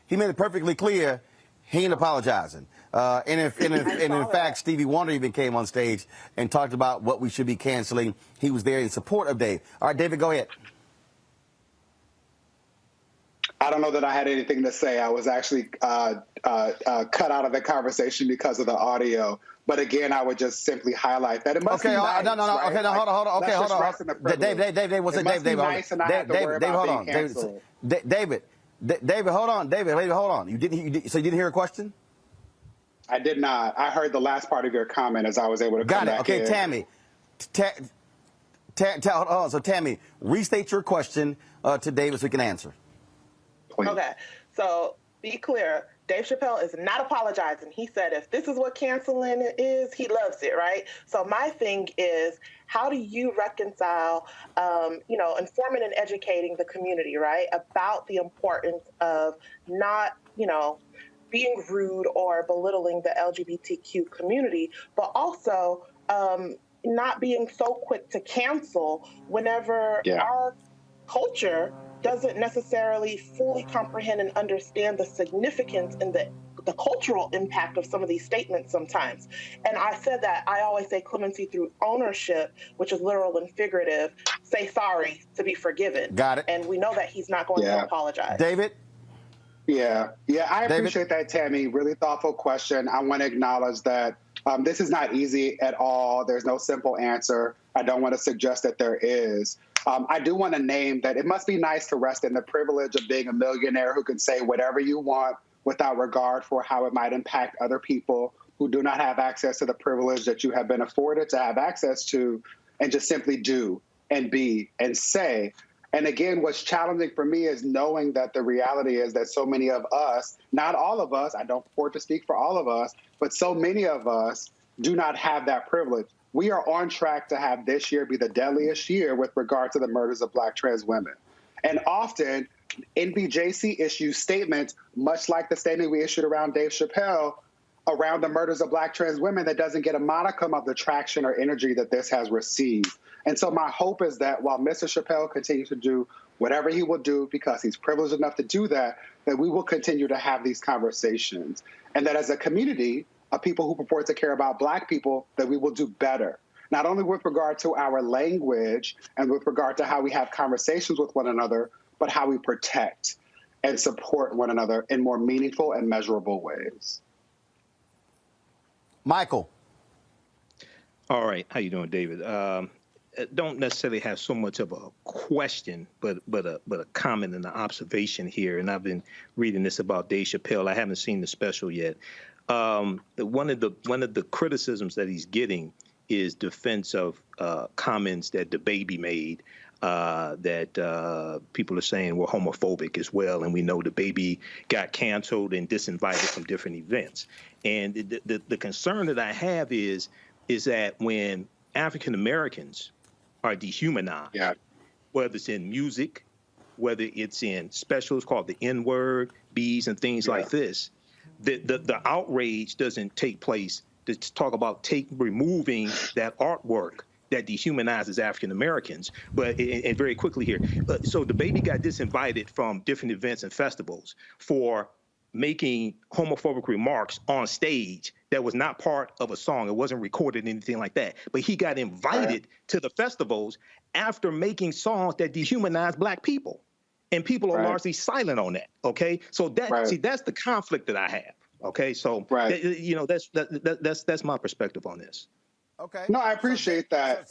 He made it perfectly clear. He ain't apologizing. And in fact, Stevie Wonder even came on stage and talked about what we should be canceling. He was there in support of Dave. All right, David, go ahead. I don't know that I had anything to say. I was actually cut out of the conversation because of the audio. But again, I would just simply highlight that it must be nice. No. Right? Okay, no, hold on. Dave, what's it? Dave, hold on. David, David, hold on. David, hold on. So you didn't hear a question? I did not. I heard the last part of your comment as I was able to come back Okay, in. Tammy. Hold on. So, Tammy, restate your question to David so we can answer. Please. Okay. So, be clear. Dave Chappelle is not apologizing. He said if this is what canceling is, he loves it, right? So my thing is, how do you reconcile, informing and educating the community, right, about the importance of not, being rude or belittling the LGBTQ community, but also not being so quick to cancel whenever our culture doesn't necessarily fully comprehend and understand the significance and the cultural impact of some of these statements sometimes. And I said that I always say clemency through ownership, which is literal and figurative. Say sorry to be forgiven. Got it. And we know that he's not going to apologize. David? Yeah, I appreciate that, Tammy. Really thoughtful question. I want to acknowledge that this is not easy at all. There's no simple answer. I don't want to suggest that there is. I do want to name that it must be nice to rest in the privilege of being a millionaire who can say whatever you want without regard for how it might impact other people who do not have access to the privilege that you have been afforded to have access to, and just simply do and be and say. And again, what's challenging for me is knowing that the reality is that so many of us, not all of us, I don't purport to speak for all of us, but so many of us do not have that privilege. We are on track to have this year be the deadliest year with regard to the murders of Black trans women. And often, NBJC issues statements, much like the statement we issued around Dave Chappelle, around the murders of Black trans women that doesn't get a modicum of the traction or energy that this has received. And so my hope is that while Mr. Chappelle continues to do whatever he will do because he's privileged enough to do that, that we will continue to have these conversations. And that as a community of people who purport to care about Black people, that we will do better. Not only with regard to our language and with regard to how we have conversations with one another, but how we protect and support one another in more meaningful and measurable ways. Michael. All right. How you doing, David? Don't necessarily have so much of a question, but a comment and an observation here. And I've been reading this about Dave Chappelle. I haven't seen the special yet. One of the criticisms that he's getting is defense of comments that the baby made that people are saying were homophobic as well. And we know the baby got canceled and disinvited from different events. And the concern that I have is that when African Americans are dehumanized, whether it's in music, whether it's in specials called the N-word, B's, and things like this, the outrage doesn't take place to talk about removing that artwork that dehumanizes African Americans. But and very quickly here, so the baby got disinvited from different events and festivals for making homophobic remarks on stage that was not part of a song. It wasn't recorded, anything like that. But he got invited to the festivals after making songs that dehumanize Black people. And people are largely silent on that, okay? So that's the conflict that I have, okay? So, that's my perspective on this. Okay. No, I appreciate that.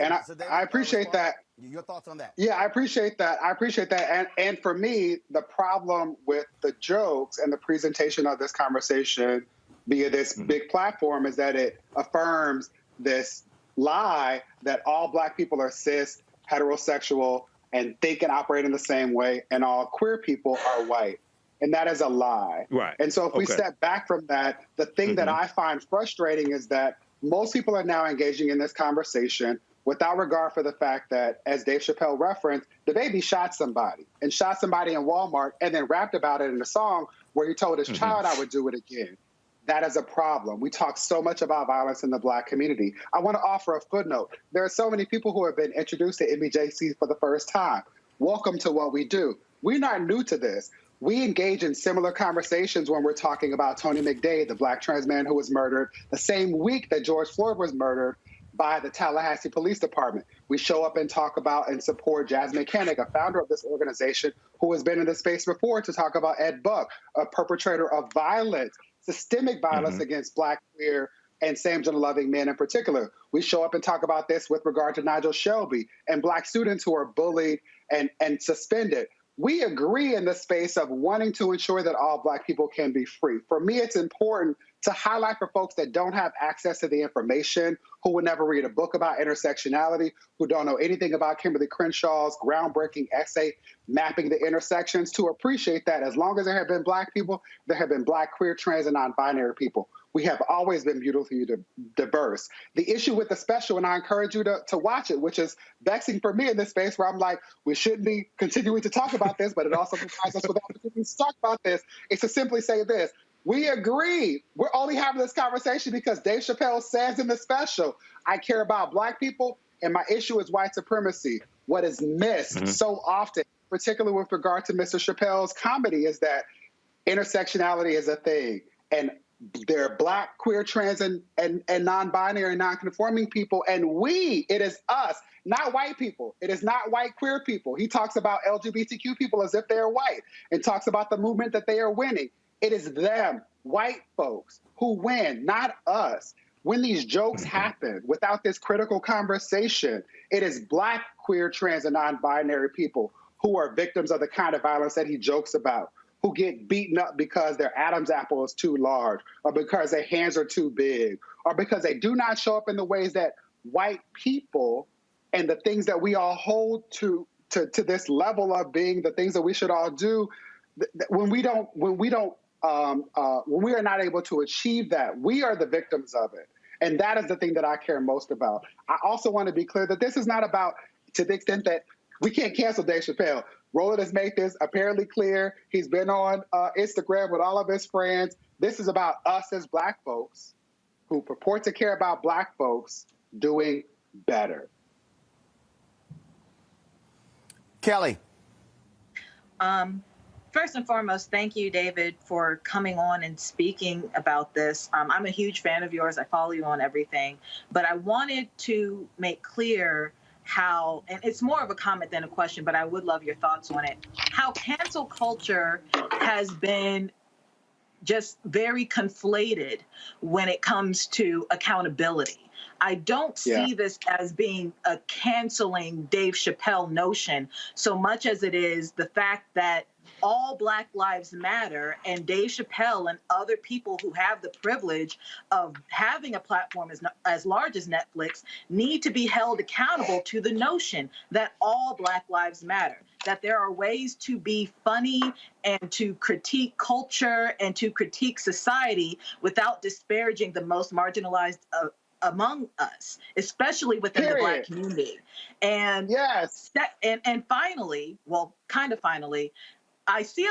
I appreciate that. Your thoughts on that? Yeah, I appreciate that. And for me, the problem with the jokes and the presentation of this conversation via this big platform is that it affirms this lie that all Black people are cis, heterosexual, and think and operate in the same way, and all queer people are white. And that is a lie. Right. And so if we step back from that, the thing that I find frustrating is that most people are now engaging in this conversation without regard for the fact that, as Dave Chappelle referenced, the baby shot somebody in Walmart and then rapped about it in a song where he told his child, I would do it again. That is a problem. We talk so much about violence in the Black community. I want to offer a footnote. There are so many people who have been introduced to NBJC for the first time. Welcome to what we do. We're not new to this. We engage in similar conversations when we're talking about Tony McDade, the Black trans man who was murdered the same week that George Floyd was murdered by the Tallahassee Police Department. We show up and talk about and support Jasmine Koenig, a founder of this organization who has been in this space before, to talk about Ed Buck, a perpetrator of violence, systemic violence against Black, queer, and same-gender-loving men in particular. We show up and talk about this with regard to Nigel Shelby and Black students who are bullied and suspended. we agree in the space of wanting to ensure that all Black people can be free. For me, it's important to highlight for folks that don't have access to the information, who would never read a book about intersectionality, who don't know anything about Kimberly Crenshaw's groundbreaking essay mapping the intersections, to appreciate that as long as there have been Black people, there have been Black, queer, trans, and non-binary people. We have always been beautifully diverse. The issue with the special, and I encourage you to watch it, which is vexing for me in this space where I'm like, we shouldn't be continuing to talk about this, but it also provides us with opportunities to talk about this, is to simply say this. We agree. We're only having this conversation because Dave Chappelle says in the special, I care about Black people, and my issue is white supremacy. What is missed so often, particularly with regard to Mr. Chappelle's comedy, is that intersectionality is a thing. And there are Black, queer, trans, and non-binary and non-conforming people. And it is us, not white people. It is not white queer people. He talks about LGBTQ people as if they are white and talks about the movement that they are winning. It is them, white folks, who win, not us. When these jokes happen without this critical conversation, it is Black, queer, trans, and non-binary people who are victims of the kind of violence that he jokes about, who get beaten up because their Adam's apple is too large, or because their hands are too big, or because they do not show up in the ways that white people and the things that we all hold to this level of being the things that we should all do. When we are not able to achieve that, we are the victims of it. And that is the thing that I care most about. I also want to be clear that this is not about, to the extent that we can't cancel Dave Chappelle. Roland has made this apparently clear. He's been on Instagram with all of his friends. This is about us as Black folks who purport to care about Black folks doing better. Kelly. First and foremost, thank you, David, for coming on and speaking about this. I'm a huge fan of yours. I follow you on everything. But I wanted to make clear how, and it's more of a comment than a question, but I would love your thoughts on it, how cancel culture has been just very conflated when it comes to accountability. I don't see this as being a canceling Dave Chappelle notion so much as it is the fact that all Black lives matter, and Dave Chappelle and other people who have the privilege of having a platform as large as Netflix need to be held accountable to the notion that all Black lives matter, that there are ways to be funny and to critique culture and to critique society without disparaging the most marginalized among us, especially within the Black community. And and finally, well, kind of finally, I saw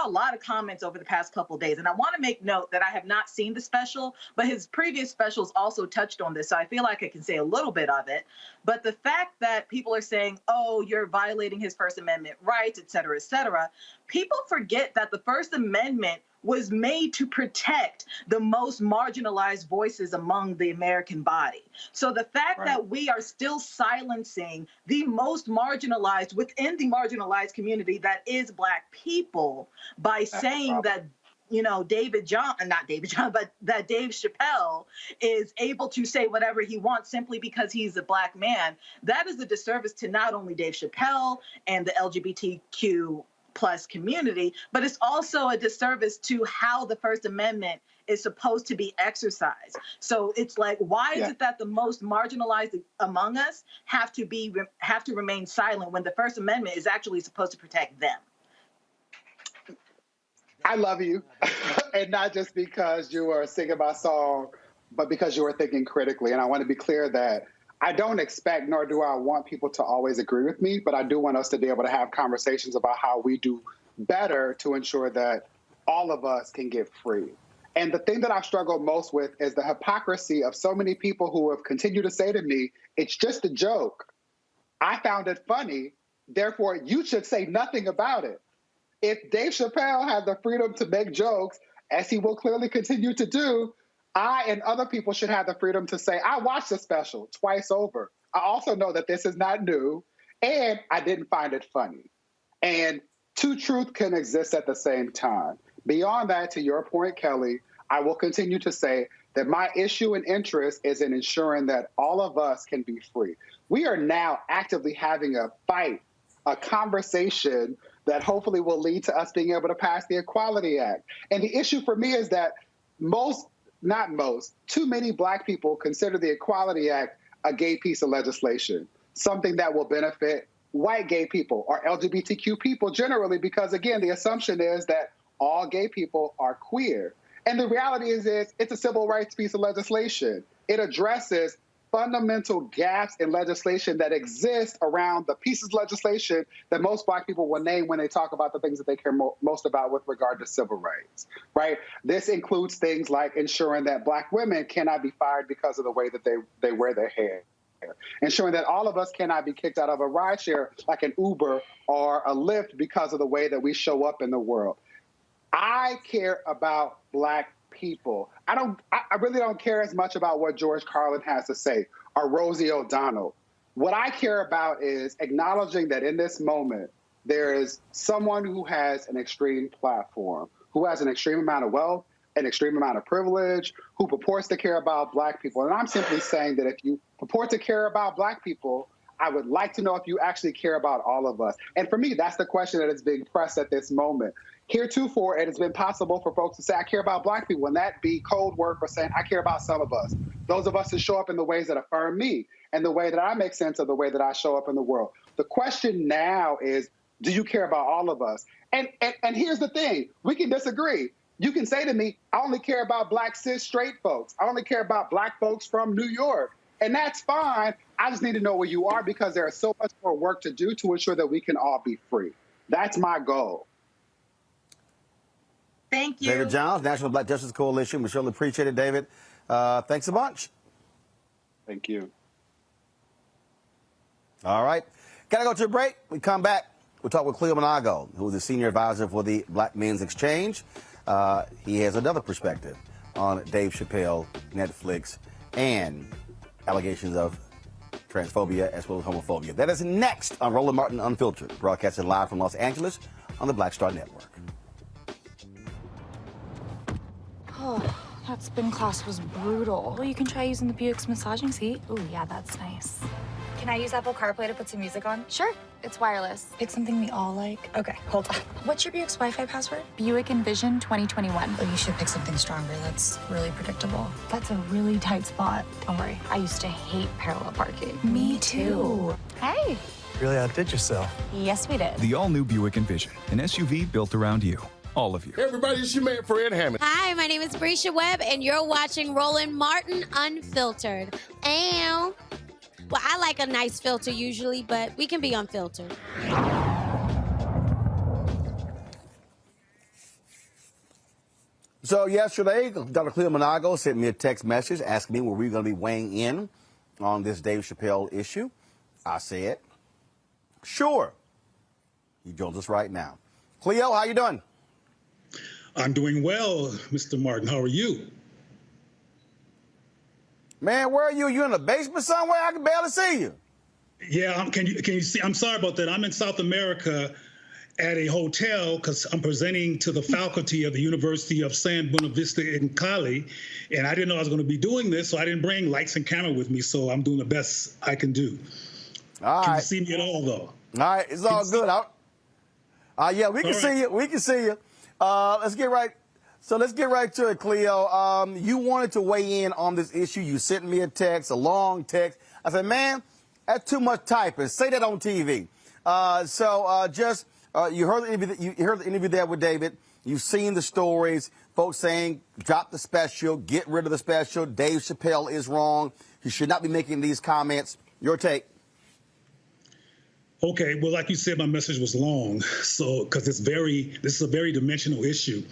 a lot of comments over the past couple of days, and I want to make note that I have not seen the special, but his previous specials also touched on this, so I feel like I can say a little bit of it. But the fact that people are saying, oh, you're violating his First Amendment rights, et cetera, people forget that the First Amendment was made to protect the most marginalized voices among the American body. So the fact that we are still silencing the most marginalized within the marginalized community that is Black people by saying that, you know, that Dave Chappelle is able to say whatever he wants simply because he's a Black man, that is a disservice to not only Dave Chappelle and the LGBTQ plus community, but it's also a disservice to how the First Amendment is supposed to be exercised. So it's like, why is it that the most marginalized among us have to remain silent when the First Amendment is actually supposed to protect them? I love you, and not just because you are singing my song, but because you are thinking critically. And I want to be clear that I don't expect, nor do I want people to always agree with me, but I do want us to be able to have conversations about how we do better to ensure that all of us can get free. And the thing that I've struggled most with is the hypocrisy of so many people who have continued to say to me, it's just a joke. I found it funny, therefore you should say nothing about it. If Dave Chappelle had the freedom to make jokes, as he will clearly continue to do, I and other people should have the freedom to say, I watched the special twice over. I also know that this is not new, and I didn't find it funny. And two truths can exist at the same time. Beyond that, to your point, Kelly, I will continue to say that my issue and interest is in ensuring that all of us can be free. We are now actively having a fight, a conversation that hopefully will lead to us being able to pass the Equality Act. And the issue for me is that too many Black people consider the Equality Act a gay piece of legislation, something that will benefit white gay people or LGBTQ people generally, because again, the assumption is that all gay people are queer. And the reality is it's a civil rights piece of legislation. It addresses fundamental gaps in legislation that exist around the pieces of legislation that most Black people will name when they talk about the things that they care most about with regard to civil rights, right? This includes things like ensuring that Black women cannot be fired because of the way that they wear their hair, ensuring that all of us cannot be kicked out of a rideshare like an Uber or a Lyft because of the way that we show up in the world. I care about Black people. I really don't care as much about what George Carlin has to say or Rosie O'Donnell. What I care about is acknowledging that in this moment, there is someone who has an extreme platform, who has an extreme amount of wealth, an extreme amount of privilege, who purports to care about Black people. And I'm simply saying that if you purport to care about Black people, I would like to know if you actually care about all of us. And for me, that's the question that is being pressed at this moment. Heretofore, it has been possible for folks to say, I care about Black people, and that be code word for saying, I care about some of us. Those of us who show up in the ways that affirm me and the way that I make sense of the way that I show up in the world. The question now is, do you care about all of us? And here's the thing, we can disagree. You can say to me, I only care about Black cis straight folks. I only care about Black folks from New York. And that's fine. I just need to know where you are because there is so much more work to do to ensure that we can all be free. That's my goal. Thank you. David Johns, National Black Justice Coalition. We surely appreciate it, David. Thanks a bunch. Thank you. All right. Gotta go to a break. We come back. We'll talk with Cleo Monago, who is the senior advisor for the Black Men's Exchange. He has another perspective on Dave Chappelle, Netflix, and allegations of transphobia as well as homophobia. That is next on Roland Martin Unfiltered, broadcasting live from Los Angeles on the Black Star Network. Oh, that spin class was brutal. Well, you can try using the Buick's massaging seat. Oh, yeah, that's nice. Can I use Apple CarPlay to put some music on? Sure, it's wireless. Pick something we all like. Okay, hold on. What's your Buick's Wi-Fi password? Buick Envision 2021. Oh, you should pick something stronger. That's really predictable. That's a really tight spot. Don't worry, I used to hate parallel parking. Me too. Hey. Really outdid yourself. Yes, we did. The all-new Buick Envision, an SUV built around you. All of you. Hey everybody, it's your man Fred Hammond. Hi, my name is Brisha Webb, and you're watching Roland Martin Unfiltered. Ow. Well, I like a nice filter usually, but we can be unfiltered. So yesterday, Dr. Cleo Monago sent me a text message asking me were we going to be weighing in on this Dave Chappelle issue. I said, sure. He joins us right now. Cleo, how you doing? I'm doing well, Mr. Martin. How are you? Man, where are you? You in the basement somewhere? I can barely see you. Yeah, can you see? I'm sorry about that. I'm in South America at a hotel because I'm presenting to the faculty of the University of San Buenavista in Cali, and I didn't know I was going to be doing this, so I didn't bring lights and camera with me, so I'm doing the best I can do. All right. Can you see me at all, though? All right, it's all good. Yeah, we can see you. We can see you. Let's get right to it, Cleo. You wanted to weigh in on this issue. You sent me a text, a long text. I said, man, that's too much typing. Say that on TV. You heard the interview there with David. You've seen the stories. Folks saying, drop the special, get rid of the special. Dave Chappelle is wrong. He should not be making these comments. Your take. Okay, well, like you said, my message was long, so because this is a very dimensional issue.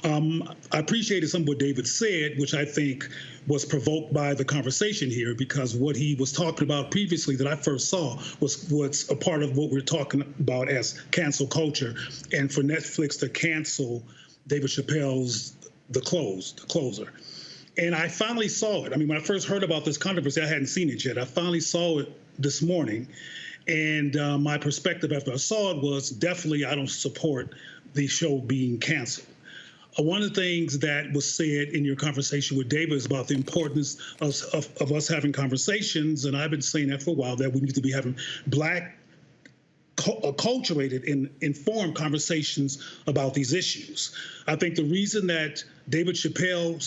I appreciated some of what David said, which I think was provoked by the conversation here, because what he was talking about previously that I first saw was a part of what we're talking about as cancel culture, and for Netflix to cancel David Chappelle's The Closer. And I finally saw it. I mean, when I first heard about this controversy, I hadn't seen it yet. I finally saw it this morning. And my perspective after I saw it was definitely I don't support the show being canceled. One of the things that was said in your conversation with David is about the importance of us having conversations, and I've been saying that for a while, that we need to be having Black acculturated and informed conversations about these issues. I think the reason that David Chappelle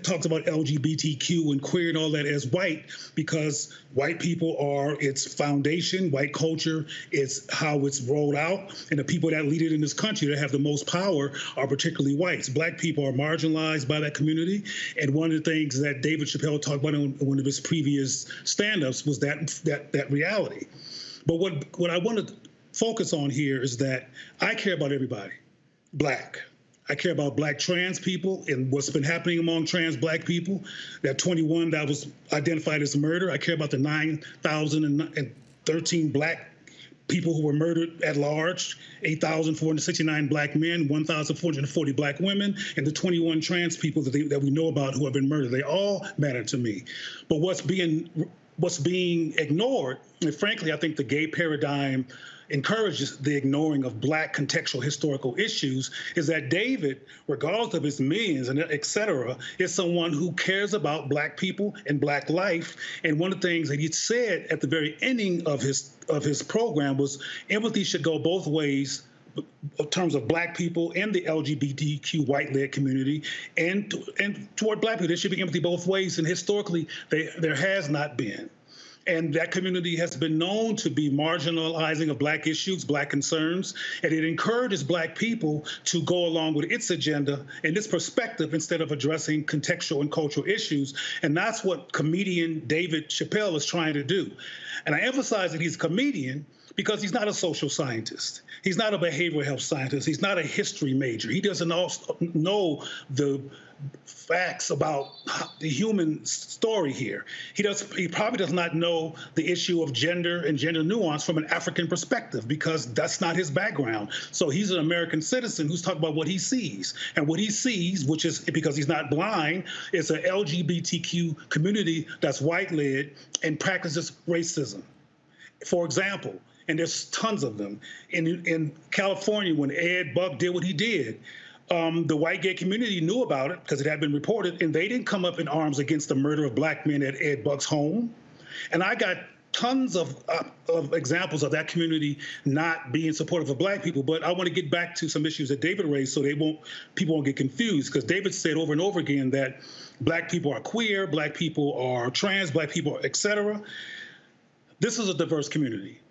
talks about LGBTQ and queer and all that as white, because white people are its foundation, white culture is how it's rolled out, and the people that lead it in this country that have the most power are particularly whites. Black people are marginalized by that community, and one of the things that David Chappelle talked about in one of his previous stand-ups was that reality. But what I want to focus on here is that I care about everybody, Black. I care about Black trans people and what's been happening among trans Black people. That 21 that was identified as murder. I care about the 9,013 Black people who were murdered at large, 8,469 Black men, 1,440 Black women, and the 21 trans people that we know about who have been murdered. They all matter to me. But what's being ignored, and frankly, I think the gay paradigm encourages the ignoring of Black contextual historical issues, is that David, regardless of his millions and et cetera, is someone who cares about Black people and Black life. And one of the things that he said at the very ending of his program was empathy should go both ways in terms of Black people and the LGBTQ white-led community, and toward Black people. There should be empathy both ways, and historically there has not been. And that community has been known to be marginalizing of Black issues, Black concerns, and it encourages Black people to go along with its agenda and its perspective instead of addressing contextual and cultural issues. And that's what comedian David Chappelle is trying to do. And I emphasize that he's a comedian because he's not a social scientist. He's not a behavioral health scientist. He's not a history major. He doesn't know the facts about the human story here. He probably does not know the issue of gender and gender nuance from an African perspective, because that's not his background. So he's an American citizen who's talking about what he sees. And what he sees, which is, because he's not blind, is an LGBTQ community that's white-led and practices racism. For example, and there's tons of them, in California, when Ed Buck did what he did, the white gay community knew about it because it had been reported, and they didn't come up in arms against the murder of Black men at Ed Buck's home. And I got tons of examples of that community not being supportive of Black people. But I want to get back to some issues that David raised so people won't get confused, because David said over and over again that Black people are queer, Black people are trans, Black people, et cetera. This is a diverse community.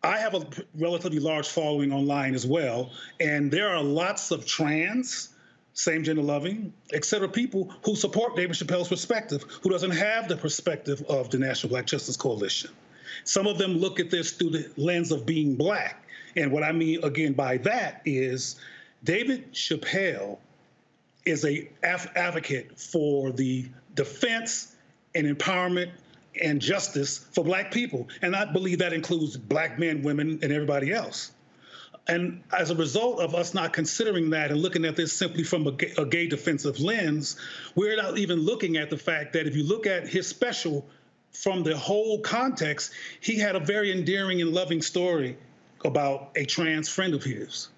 I have a relatively large following online as well, and there are lots of trans, same-gender loving, et cetera, people who support David Chappelle's perspective, who doesn't have the perspective of the National Black Justice Coalition. Some of them look at this through the lens of being Black. And what I mean, again, by that is David Chappelle is an advocate for the defense and empowerment and justice for Black people. And I believe that includes Black men, women, and everybody else. And as a result of us not considering that and looking at this simply from a gay defensive lens, we're not even looking at the fact that if you look at his special from the whole context, he had a very endearing and loving story about a trans friend of his.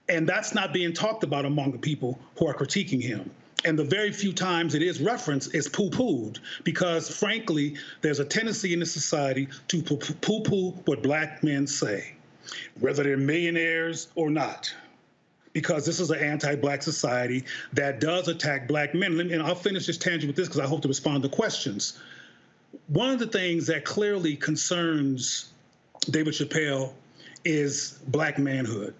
And that's not being talked about among the people who are critiquing him. And the very few times it is referenced is poo-pooed, because frankly, there's a tendency in this society to poo-poo what Black men say, whether they're millionaires or not, because this is an anti-Black society that does attack Black men. And I'll finish this tangent with this because I hope to respond to questions. One of the things that clearly concerns David Chappelle is Black manhood.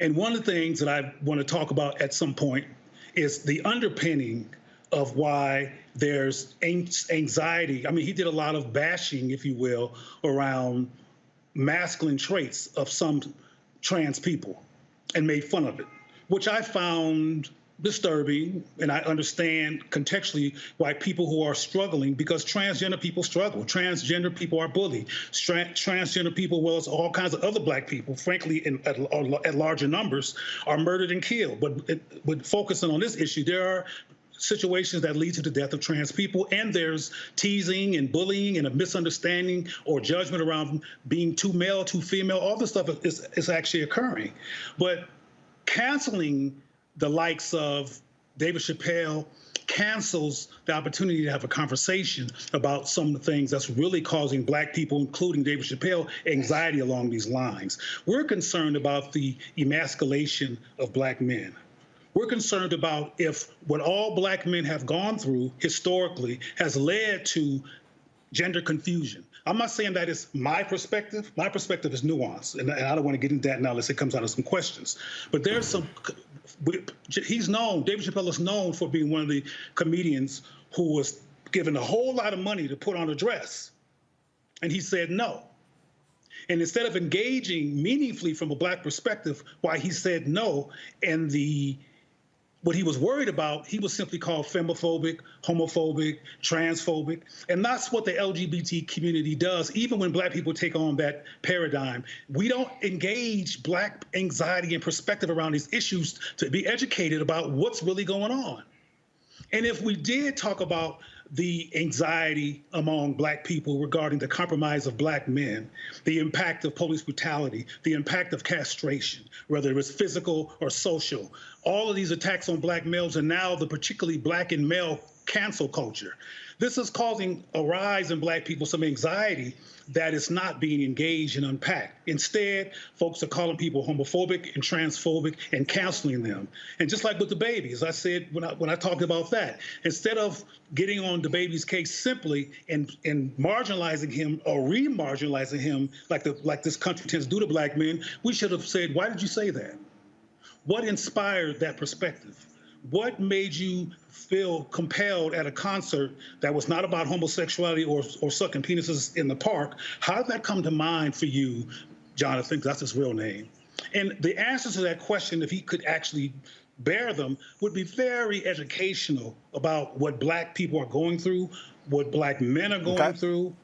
And one of the things that I want to talk about at some point is the underpinning of why there's anxiety. I mean, he did a lot of bashing, if you will, around masculine traits of some trans people and made fun of it, which I found disturbing. And I understand contextually why people who are struggling, because transgender people struggle. Transgender people are bullied. Transgender people, well as all kinds of other Black people, frankly, at larger numbers, are murdered and killed. But focusing on this issue, there are situations that lead to the death of trans people, and there's teasing and bullying and a misunderstanding or judgment around being too male, too female. All this stuff is actually occurring. But canceling the likes of David Chappelle, cancels the opportunity to have a conversation about some of the things that's really causing Black people, including David Chappelle, anxiety along these lines. We're concerned about the emasculation of Black men. We're concerned about if what all Black men have gone through historically has led to gender confusion. I'm not saying that is my perspective. My perspective is nuanced, and I don't want to get into that now unless it comes out of some questions. But there's some, he's known, David Chappelle is known for being one of the comedians who was given a whole lot of money to put on a dress, and he said no. And instead of engaging meaningfully from a Black perspective why he said no, and what he was worried about, he was simply called femophobic, homophobic, transphobic. And that's what the LGBT community does. Even when Black people take on that paradigm, we don't engage Black anxiety and perspective around these issues to be educated about what's really going on. And if we did talk about the anxiety among Black people regarding the compromise of Black men, the impact of police brutality, the impact of castration, whether it's physical or social, all of these attacks on Black males, and now the particularly Black and male cancel culture. This is causing a rise in Black people some anxiety that is not being engaged and unpacked. Instead, folks are calling people homophobic and transphobic and canceling them. And just like with the baby, as I said when I talked about that, instead of getting on the baby's case simply and marginalizing him or re-marginalizing him like this country tends to do to Black men, we should have said, why did you say that? What inspired that perspective? What made you feel compelled at a concert that was not about homosexuality or sucking penises in the park? How did that come to mind for you, Jonathan? That's his real name. And the answers to that question, if he could actually bear them, would be very educational about what Black people are going through, what Black men are going through,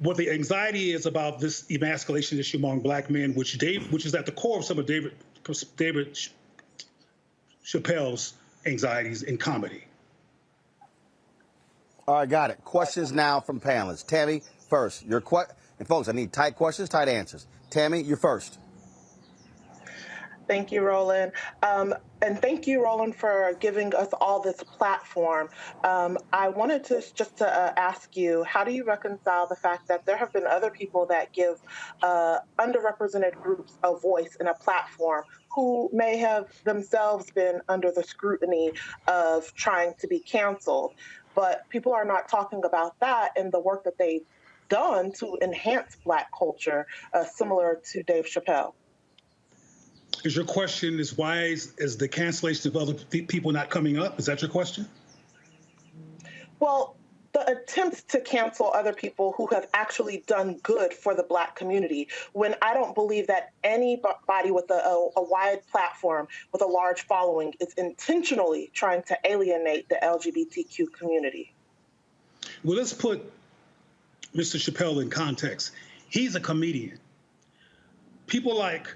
what the anxiety is about this emasculation issue among Black men, which is at the core of some of David Chappelle's anxieties in comedy. All right, got it. Questions now from panelists. Tammy, first. And folks, I need tight questions, tight answers. Tammy, you're first. Thank you, Roland. And thank you, Roland, for giving us all this platform. I wanted to just ask you, how do you reconcile the fact that there have been other people that give underrepresented groups a voice and a platform who may have themselves been under the scrutiny of trying to be canceled, but people are not talking about that and the work that they've done to enhance Black culture, similar to Dave Chappelle? Is your question why is the cancellation of other people not coming up? Is that your question? Well, the attempts to cancel other people who have actually done good for the Black community, when I don't believe that anybody with a wide platform, with a large following, is intentionally trying to alienate the LGBTQ community. Well, let's put Mr. Chappelle in context. He's a comedian. People like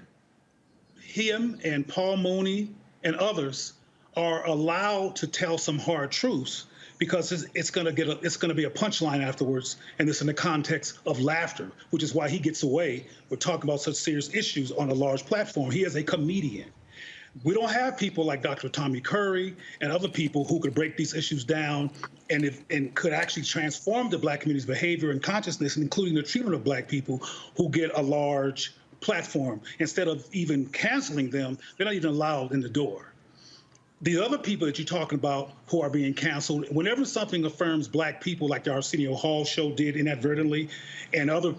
him and Paul Mooney and others are allowed to tell some hard truths because it's going to be a punchline afterwards, and it's in the context of laughter, which is why he gets away with talking about such serious issues on a large platform. He is a comedian. We don't have people like Dr. Tommy Curry and other people who could break these issues down and could actually transform the Black community's behavior and consciousness, including the treatment of Black people who get a large platform. Instead of even canceling them, they're not even allowed in the door. The other people that you're talking about who are being canceled, whenever something affirms Black people, like the Arsenio Hall show did inadvertently, and other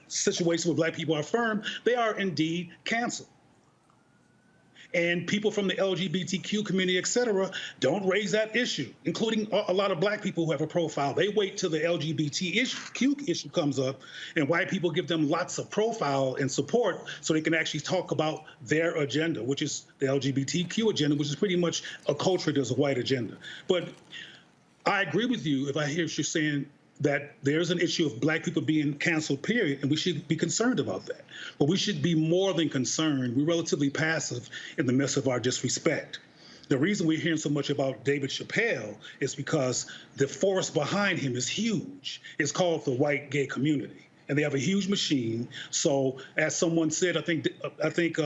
situations where Black people are affirmed, they are indeed canceled. And people from the LGBTQ community, et cetera, don't raise that issue, including a lot of Black people who have a profile. They wait till the LGBTQ issue comes up, and white people give them lots of profile and support so they can actually talk about their agenda, which is the LGBTQ agenda, which is pretty much a culture that's a white agenda. But I agree with you if I hear what you're saying, that there's an issue of Black people being canceled, period, and we should be concerned about that. But we should be more than concerned. We're relatively passive in the midst of our disrespect. The reason we're hearing so much about David Chappelle is because the force behind him is huge. It's called the white gay community, and they have a huge machine. So as someone said, I think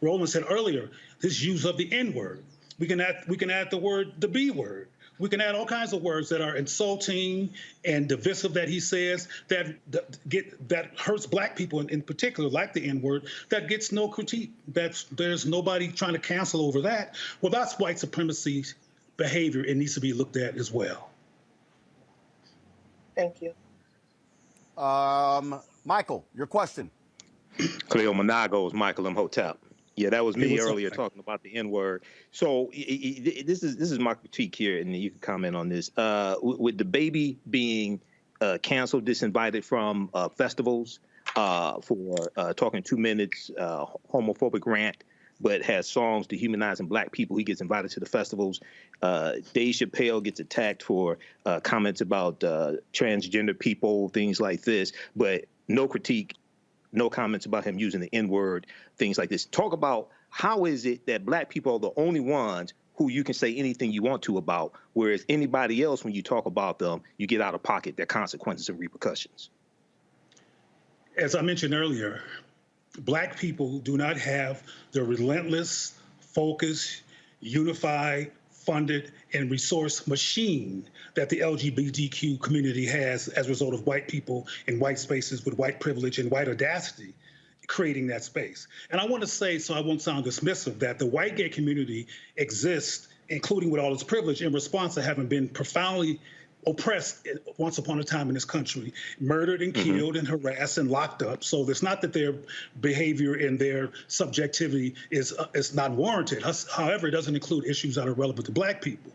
Roland said earlier, his use of the N-word. We can add the B word. We can add all kinds of words that are insulting and divisive that he says that hurts black people in particular, like the N-word, that gets no critique. There's nobody trying to cancel over that. Well, that's white supremacy behavior. It needs to be looked at as well. Thank you. Michael, your question. Cleo Monagos, Michael Imhotep. Yeah, that was me earlier talking about the N-word. So this is my critique here, and you can comment on this. With the baby being canceled, disinvited from festivals for talking 2 minutes, homophobic rant, but has songs dehumanizing black people. He gets invited to the festivals. Dave Chappelle gets attacked for comments about transgender people, things like this, but no critique. No comments about him using the N-word, things like this. Talk about how is it that black people are the only ones who you can say anything you want to about, whereas anybody else, when you talk about them, you get out of pocket their consequences and repercussions. As I mentioned earlier, black people do not have the relentless, focused, unified, funded, and resource machine that the LGBTQ community has as a result of white people in white spaces with white privilege and white audacity creating that space. And I want to say, so I won't sound dismissive, that the white gay community exists, including with all its privilege, in response to having been profoundly oppressed once upon a time in this country, murdered and killed and harassed and locked up. So it's not that their behavior and their subjectivity is not warranted. However, it doesn't include issues that are relevant to black people.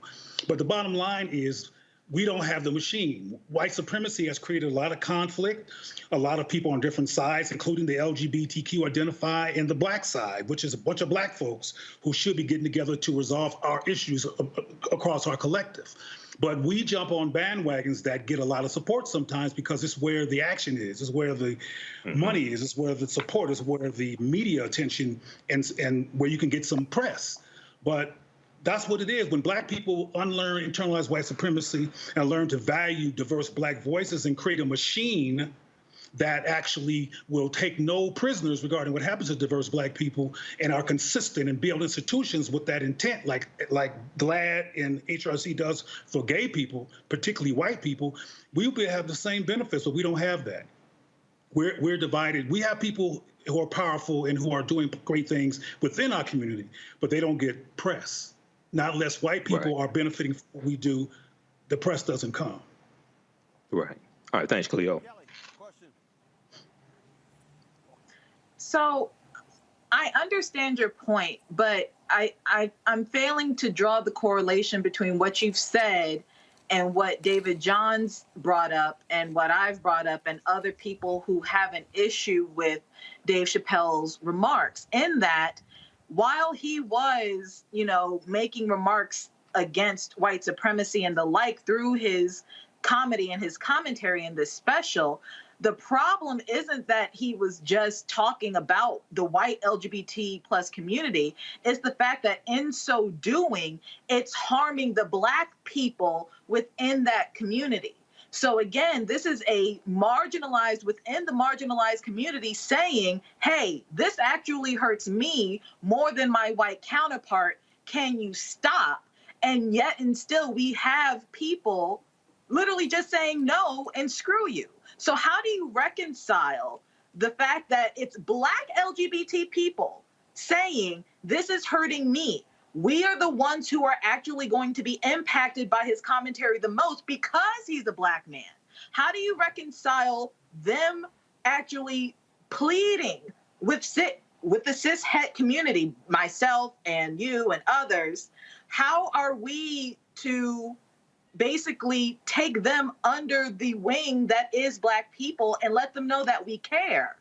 But the bottom line is we don't have the machine. White supremacy has created a lot of conflict, a lot of people on different sides, including the LGBTQ identify and the black side, which is a bunch of black folks who should be getting together to resolve our issues across our collective. But we jump on bandwagons that get a lot of support sometimes because it's where the action is, it's where the money is, it's where the support is, where the media attention and where you can get some press. But that's what it is. When black people unlearn internalized white supremacy and learn to value diverse black voices and create a machine that actually will take no prisoners regarding what happens to diverse black people and are consistent and build institutions with that intent, like GLAAD and HRC does for gay people, particularly white people, we will have the same benefits, but we don't have that. We're divided. We have people who are powerful and who are doing great things within our community, but they don't get press. Not unless white people are benefiting from what we do, the press doesn't come. Right. All right. Thanks, Cleo. So I understand your point, but I'm failing to draw the correlation between what you've said and what David Johns brought up and what I've brought up and other people who have an issue with Dave Chappelle's remarks, in that while he was, making remarks against white supremacy and the like through his comedy and his commentary in this special, the problem isn't that he was just talking about the white LGBT plus community. It's the fact that in so doing, it's harming the black people within that community. So again, this is a marginalized within the marginalized community saying, hey, this actually hurts me more than my white counterpart. Can you stop? And yet and still we have people literally just saying no and screw you. So how do you reconcile the fact that it's black LGBT people saying this is hurting me? We are the ones who are actually going to be impacted by his commentary the most because he's a black man. How do you reconcile them actually pleading with the cis het community, myself and you and others? How are we to basically take them under the wing that is black people and let them know that we care?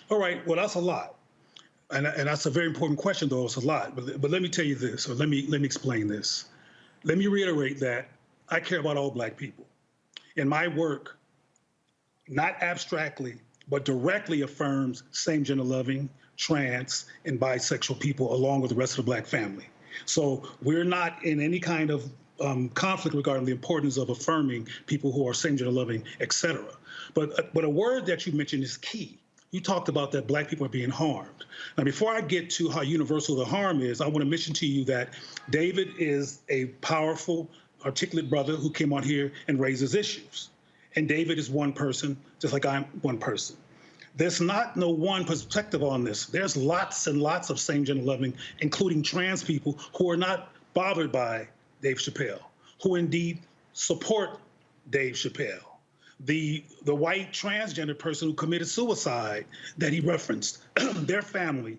All right, well, that's a lot. And that's a very important question, though. It's a lot. But let me tell you this, or let me explain this. Let me reiterate that I care about all black people. And my work, not abstractly, but directly affirms same-gender loving, trans, and bisexual people, along with the rest of the black family. So we're not in any kind of conflict regarding the importance of affirming people who are same-gender loving, et cetera. But a word that you mentioned is key. you talked about that black people are being harmed. Now, before I get to how universal the harm is, I want to mention to you that David is a powerful, articulate brother who came on here and raises issues. And David is one person, just like I'm one person. There's not no one perspective on this. There's lots and lots of same-gender loving, including trans people, who are not bothered by Dave Chappelle, who indeed support Dave Chappelle. The white transgender person who committed suicide that he referenced, their family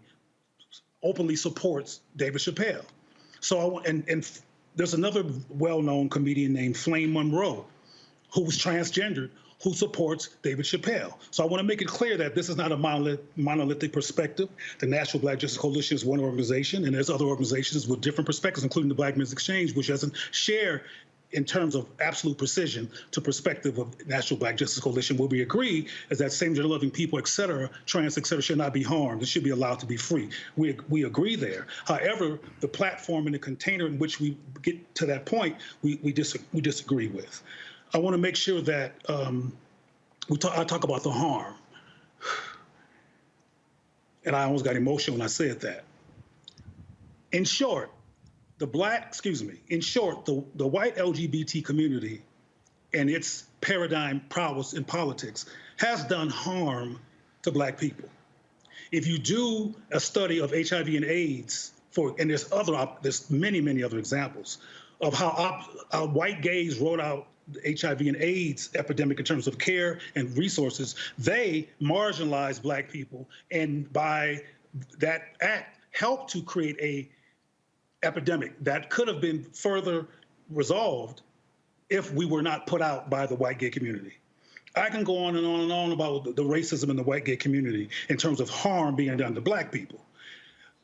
openly supports David Chappelle. So, and there's another well-known comedian named Flame Monroe, who's transgendered, who supports David Chappelle. So I want to make it clear that this is not a monolithic perspective. The National Black Justice Coalition is one organization, and there's other organizations with different perspectives, including the Black Men's Exchange, which doesn't share in terms of absolute precision to perspective of National Black Justice Coalition. Where we agree is that same-gender loving people, et cetera, trans, et cetera, should not be harmed. They should be allowed to be free. We agree there. However, the platform and the container in which we get to that point, we disagree with. I want to make sure that I talk about the harm. And I almost got emotional when I said that. In short, the white LGBT community and its paradigm prowess in politics has done harm to black people. If you do a study of HIV and AIDS, and there's many, many other examples of how white gays wrote out the HIV and AIDS epidemic in terms of care and resources, they marginalized black people, and by that act helped to create a epidemic that could have been further resolved if we were not put out by the white gay community. I can go on and on and on about the racism in the white gay community in terms of harm being done to black people.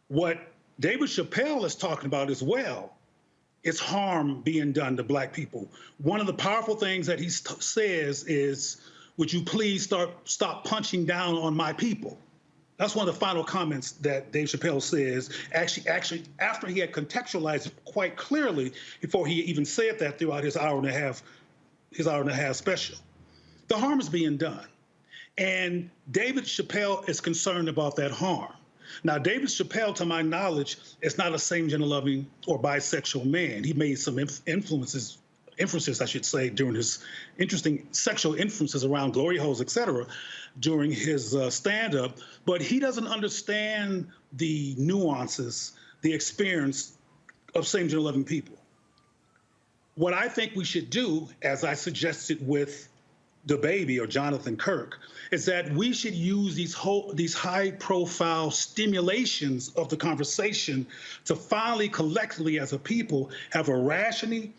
What David Chappelle is talking about as well is harm being done to black people. One of the powerful things that he says is, would you please stop punching down on my people? That's one of the final comments that Dave Chappelle says, actually after he had contextualized it quite clearly before he even said that throughout his hour and a half special. The harm is being done. And David Chappelle is concerned about that harm. Now, David Chappelle, to my knowledge, is not a same-gender loving or bisexual man. He made some inferences, I should say, during his interesting sexual inferences around glory holes, et cetera, during his stand-up. But he doesn't understand the nuances, the experience of same-gender loving people. What I think we should do, as I suggested with the baby or Jonathan Kirk, is that we should use these high-profile stimulations of the conversation to finally, collectively, as a people, have a rational,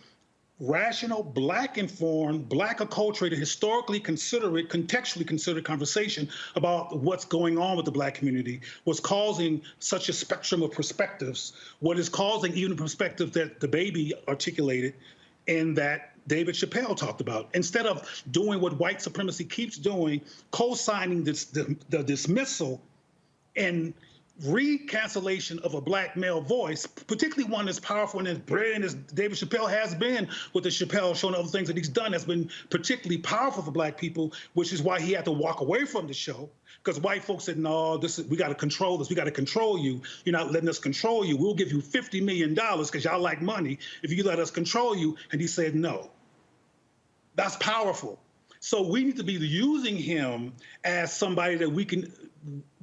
Black-informed, Black-acculturated, historically considerate, contextually considered conversation about what's going on with the Black community, what's causing such a spectrum of perspectives, what is causing even a perspective that the baby articulated and that David Chappelle talked about. Instead of doing what white supremacy keeps doing, co-signing the dismissal and re-cancellation of a Black male voice, particularly one as powerful and as brilliant as David Chappelle has been with the Chappelle Show and other things that he's done, has been particularly powerful for Black people, which is why he had to walk away from the show, because white folks said, no, we got to control this. We got to control you. You're not letting us control you. We'll give you $50 million because y'all like money if you let us control you. And he said, no. That's powerful. So we need to be using him as somebody that we can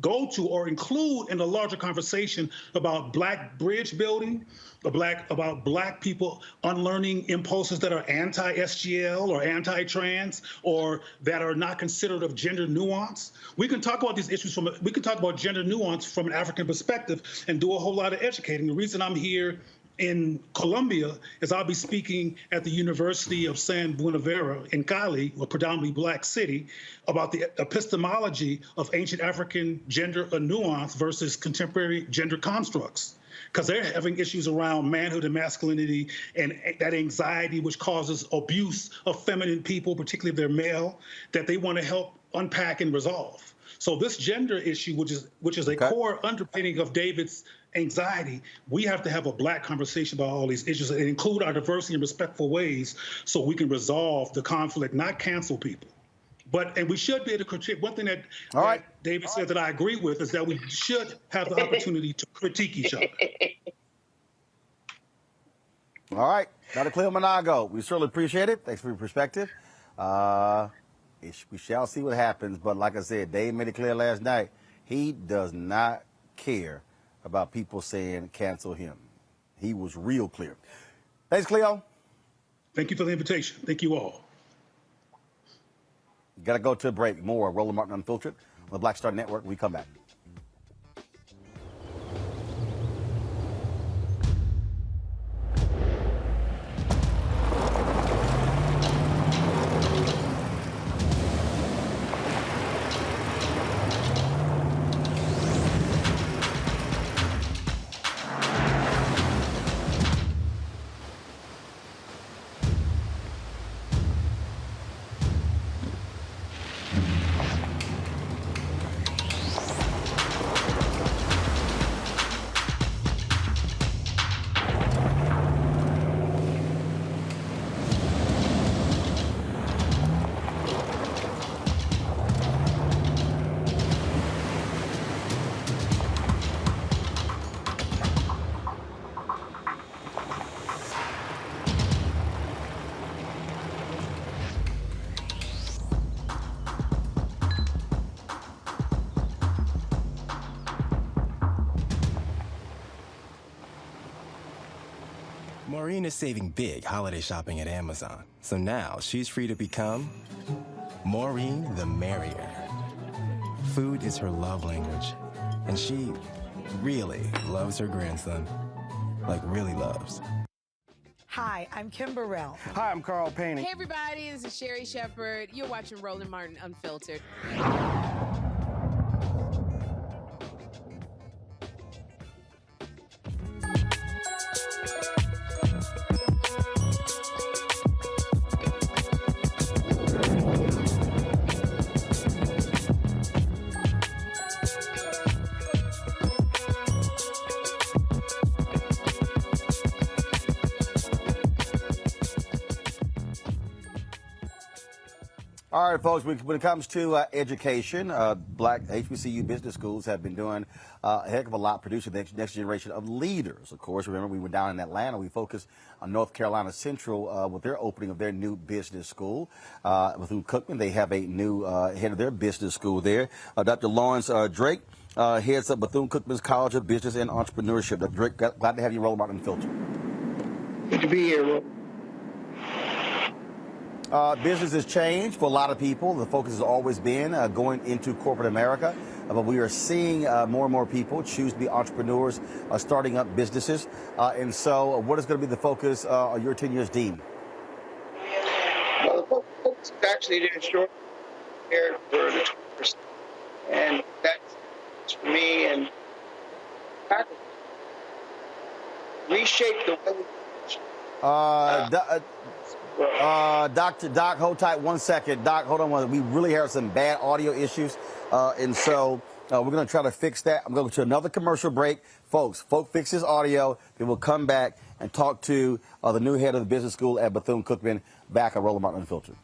go to or include in a larger conversation about Black bridge building, about Black people unlearning impulses that are anti-SGL or anti-trans or that are not considered of gender nuance. We can talk about these issues we can talk about gender nuance from an African perspective and do a whole lot of educating. The reason I'm here in Colombia is I'll be speaking at the University of San Buenaventura in Cali, a predominantly Black city, about the epistemology of ancient African gender nuance versus contemporary gender constructs. Because they're having issues around manhood and masculinity and that anxiety which causes abuse of feminine people, particularly if they're male, that they want to help unpack and resolve. So this gender issue, which is a core underpinning of David's anxiety, we have to have a Black conversation about all these issues and include our diversity in respectful ways so we can resolve the conflict, not cancel people, And we should be able to critique. One thing that David said that I agree with is that we should have the opportunity to critique each other. All right, Dr. Cleo Monago, we certainly appreciate it. Thanks for your perspective. We shall see what happens, but like I said, Dave made it clear last night, he does not care about people saying cancel him. He was real clear. Thanks, Cleo. Thank you for the invitation. Thank you all. Got to go to a break. More Roland Martin Unfiltered on the Black Star Network. We come back. Maureen is saving big holiday shopping at Amazon, so now she's free to become Maureen the Merrier. Food is her love language, and she really loves her grandson. Like, really loves. Hi, I'm Kim Burrell. Hi, I'm Carl Payne. Hey, everybody, this is Sherry Shepherd. You're watching Roland Martin Unfiltered. All right, folks, when it comes to education, black HBCU business schools have been doing a heck of a lot producing the next generation of leaders. Of course, remember, we were down in Atlanta. We focused on North Carolina Central with their opening of their new business school. Bethune-Cookman, they have a new head of their business school there. Dr. Lawrence Drake heads up Bethune-Cookman's College of Business and Entrepreneurship. Dr. Drake, glad to have you, Roland Martin Unfiltered. Good to be here, Roland. Business has changed for a lot of people. The focus has always been going into corporate America, but we are seeing more and more people choose to be entrepreneurs, starting up businesses. And so what is going to be the focus on your tenure as dean? Well, the focus is actually to ensure here for the 20%. And that's for me and reshape the way. Doc, hold tight 1 second. Doc, hold on. We really have some bad audio issues. And so we're going to try to fix that. I'm going to another commercial break. Folks, fix his audio. Then we'll come back and talk to the new head of the business school at Bethune-Cookman back on Roland Martin Unfiltered.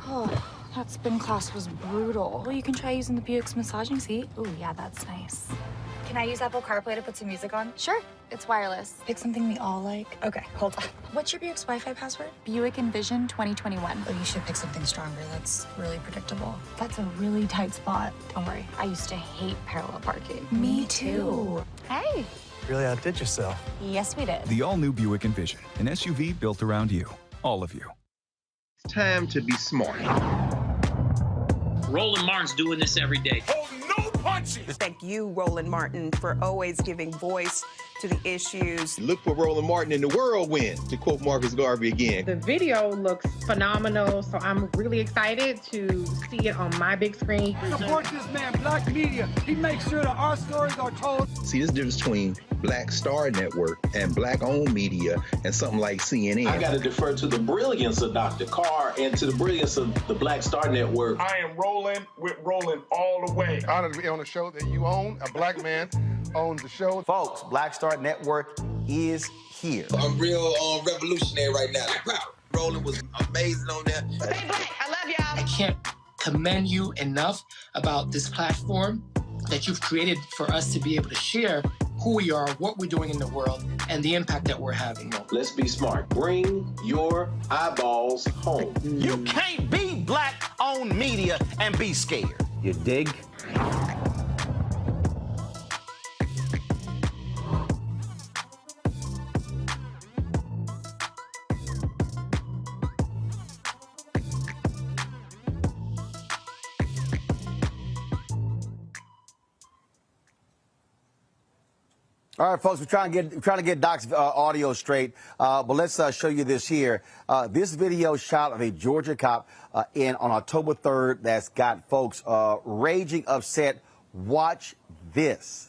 Oh, that spin class was brutal. Well, you can try using the Buick's massaging seat. Oh, yeah, that's nice. Can I use Apple CarPlay to put some music on? Sure, it's wireless. Pick something we all like. Okay, hold on. What's your Buick's Wi-Fi password? Buick Envision 2021. Oh, you should pick something stronger. That's really predictable. That's a really tight spot. Don't worry, I used to hate parallel parking. Me too. Hey. Really outdid yourself. Yes, we did. The all-new Buick Envision, an SUV built around you, all of you. It's time to be smart. Roland Martin's doing this every day. Oh, no punches! Thank you, Roland Martin, for always giving voice to the issues. Look for Roland Martin in the whirlwind, to quote Marcus Garvey again. The video looks phenomenal, so I'm really excited to see it on my big screen. Support this man, Black Media. He makes sure that our stories are told. See, this difference between Black Star Network and Black-owned media and something like CNN. I got to defer to the brilliance of Dr. Carr and to the brilliance of the Black Star Network. I am rolling with Roland all the way. Honored to be on a show that you own. A black man owns the show. Folks, Black Star Network is here. I'm real revolutionary right now. Roland was amazing on there. Stay black. I love y'all. I can't commend you enough about this platform that you've created for us to be able to share who we are, what we're doing in the world, and the impact that we're having. Let's be smart. Bring your eyeballs home. You can't be black-owned media and be scared. You dig? All right, folks, we're trying to get Doc's audio straight, but let's show you this here. This video shot of a Georgia cop on October 3rd that's got folks raging upset. Watch this.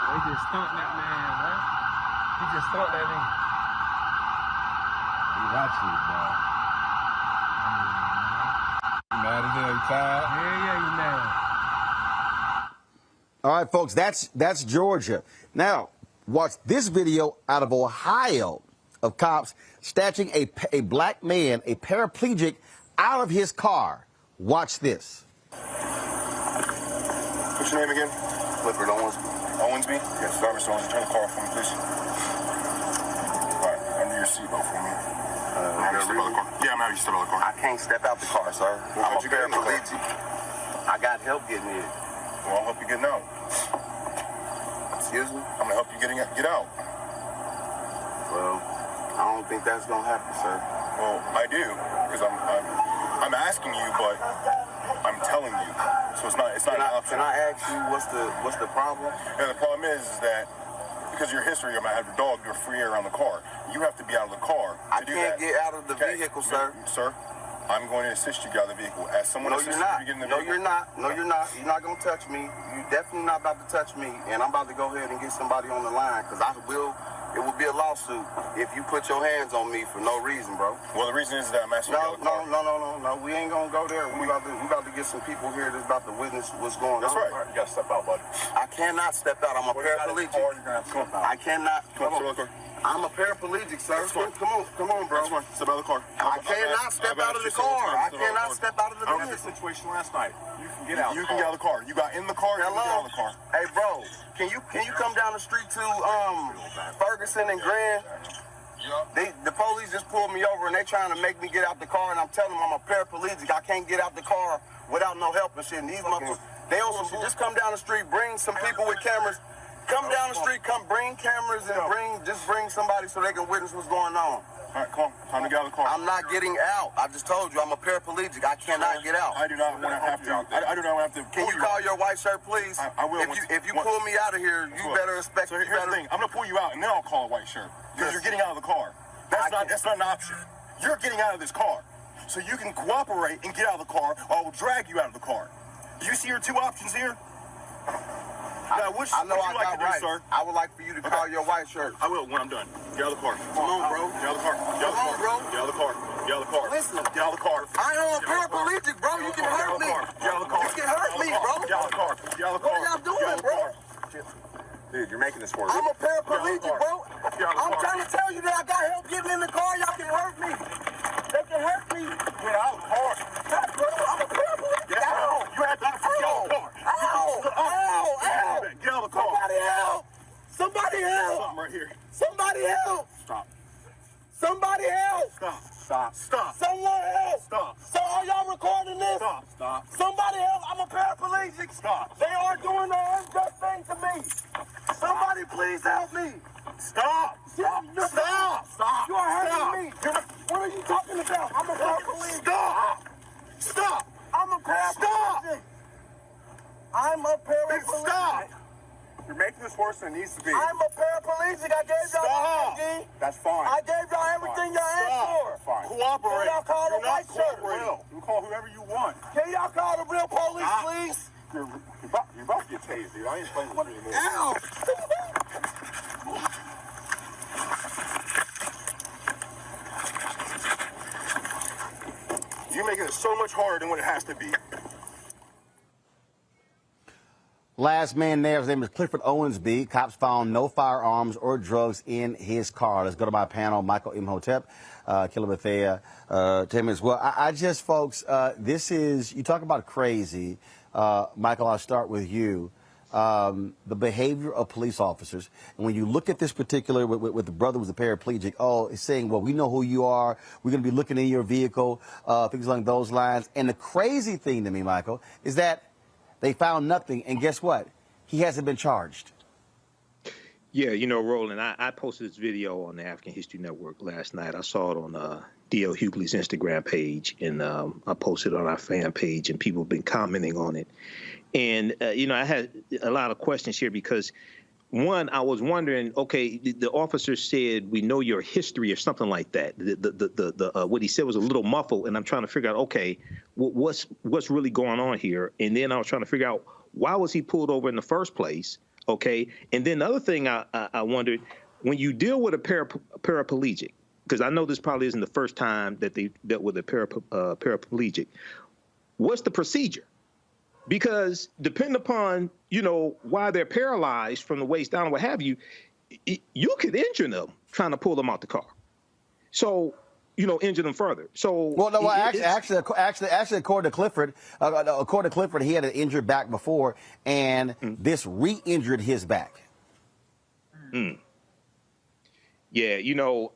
They just stumped that man, man. He just stumped that nigga. He watching it, bro. You mad as hell? You tired? Yeah, you mad. All right, folks, that's Georgia. Now, watch this video out of Ohio of cops snatching a black man, a paraplegic, out of his car. Watch this. What's your name again? Clifford Owensby? Yes, sir. Mr. Owensby, turn the car off for me, please. All right, under your seatbelt for me. Yeah, I'm having you step out of the car. I can't step out the car, sir. I'm a paraplegic. I got help getting in. Well, I'll help you getting out. Excuse me? I'm gonna help you get out. Well, I don't think that's gonna happen, sir. Well, I do, because I'm asking you, but I'm telling you. So it's not an option. Can I ask you what's the problem? Yeah, the problem is that because of your history, I'm gonna have your dog do a free air around the car. You have to be out of the car. I can't get out of the vehicle, sir. Sir, I'm going to assist you get out of the vehicle. As someone assists you to get in the vehicle. No, you're not. No, you're not. You're not gonna touch me. You're definitely not about to touch me. And I'm about to go ahead and get somebody on the line because it will be a lawsuit if you put your hands on me for no reason, bro. Well, the reason is that I'm asking you. No. We ain't gonna go there. We about to get some people here that's about to witness what's going on. That's right. You gotta step out, buddy. I cannot step out. I'm a paraplegic. I cannot. Come on. I'm a paraplegic, sir. Come on, bro. Step out of the car. I cannot step out of the car. I cannot step out of the vehicle. I had this situation last night. You can get out. You can get out of the car. You got in the car. Hello. You can get out of the car. Hey, bro. Can you come down the street to Ferguson and Grand? The police just pulled me over and they trying to make me get out the car, and I'm telling them I'm a paraplegic. I can't get out the car without no help and shit. And these motherfuckers, they also should just come down the street, bring some people with cameras. Come down the street, bring cameras and bring somebody so they can witness what's going on. All right, come on. Time to get out of the car. I'm not getting out. I just told you I'm a paraplegic. I cannot get out. I do not want to have to. I do not want to have to. Can you call your white shirt, please? I will. If you pull me out of here, you better expect. So here's the thing. I'm gonna pull you out and then I'll call a white shirt because you're getting out of the car. That's not an option. You're getting out of this car, so you can cooperate and get out of the car, or I will drag you out of the car. Do you see your two options here? Now, which would you like to do, sir? I would like for you to call your white shirt. I will when I'm done. Get out of the car. Come on, bro. Get out of the car. Get out of the car. Come on, bro. Get out of the car. Get out of the car. Listen. Get out of the car. I am a paraplegic, bro. You can hurt me. Get out of the car. You can hurt me, bro. Get out of the car. Get out of the car. What are y'all doing, bro? Dude, you're making this worse. I'm a paraplegic, bro. I'm trying to tell you that I got help getting in the car. Y'all can hurt me. They can hurt me. Get out of the car. Bro, I'm a paraplegic. Get out. You have to get out of the car. Ow. Get out of the car. Somebody help. Somebody help. Something right here. Somebody help. Stop. Somebody help. Stop. Someone help. Stop. So are y'all recording this? Stop. Somebody help. I'm a paraplegic. Stop. They are doing the unjust thing to me. Somebody please help me. Stop. Stop. You are hurting me. What are you talking about? I'm a paraplegic. Stop. I'm a paraplegic. I'm a paraplegic. Stop. You're making this worse than it needs to be. I'm a paraplegic. I gave y'all my ID. That's fine. I gave y'all everything y'all asked for. That's fine. Cooperate. Can y'all call the white shirt? You call whoever you want. Can y'all call the real police, please? You're about to get tased, dude. I ain't playing with you anymore. Ow! it so much harder than what it has to be. Last man there, his name is Clifford Owensby. Cops found no firearms or drugs in his car. Let's go to my panel, Michael Imhotep, Kilimathea, Tim as well. I just, folks, this is, you talk about crazy. Michael, I'll start with you. The behavior of police officers. And when you look at this particular, with the brother who's a paraplegic, it's saying, well, we know who you are. We're going to be looking in your vehicle, things along those lines. And the crazy thing to me, Michael, is that they found nothing, and guess what? He hasn't been charged. Yeah, Roland, I posted this video on the African History Network last night. I saw it on D.L. Hughley's Instagram page, and I posted it on our fan page, and people have been commenting on it. And, I had a lot of questions here because, one, I was wondering, okay, the officer said, we know your history or something like that. What he said was a little muffled, and I'm trying to figure out, okay, what's really going on here? And then I was trying to figure out, why was he pulled over in the first place? Okay. And then the other thing I wondered, when you deal with a paraplegic, because I know this probably isn't the first time that they dealt with a paraplegic, what's the procedure? Because depending upon, why they're paralyzed from the waist down or what have you, you could injure them trying to pull them out the car. So, injure them further. So, actually, according to Clifford, he had an injured back before, and this re-injured his back. Mm. Yeah,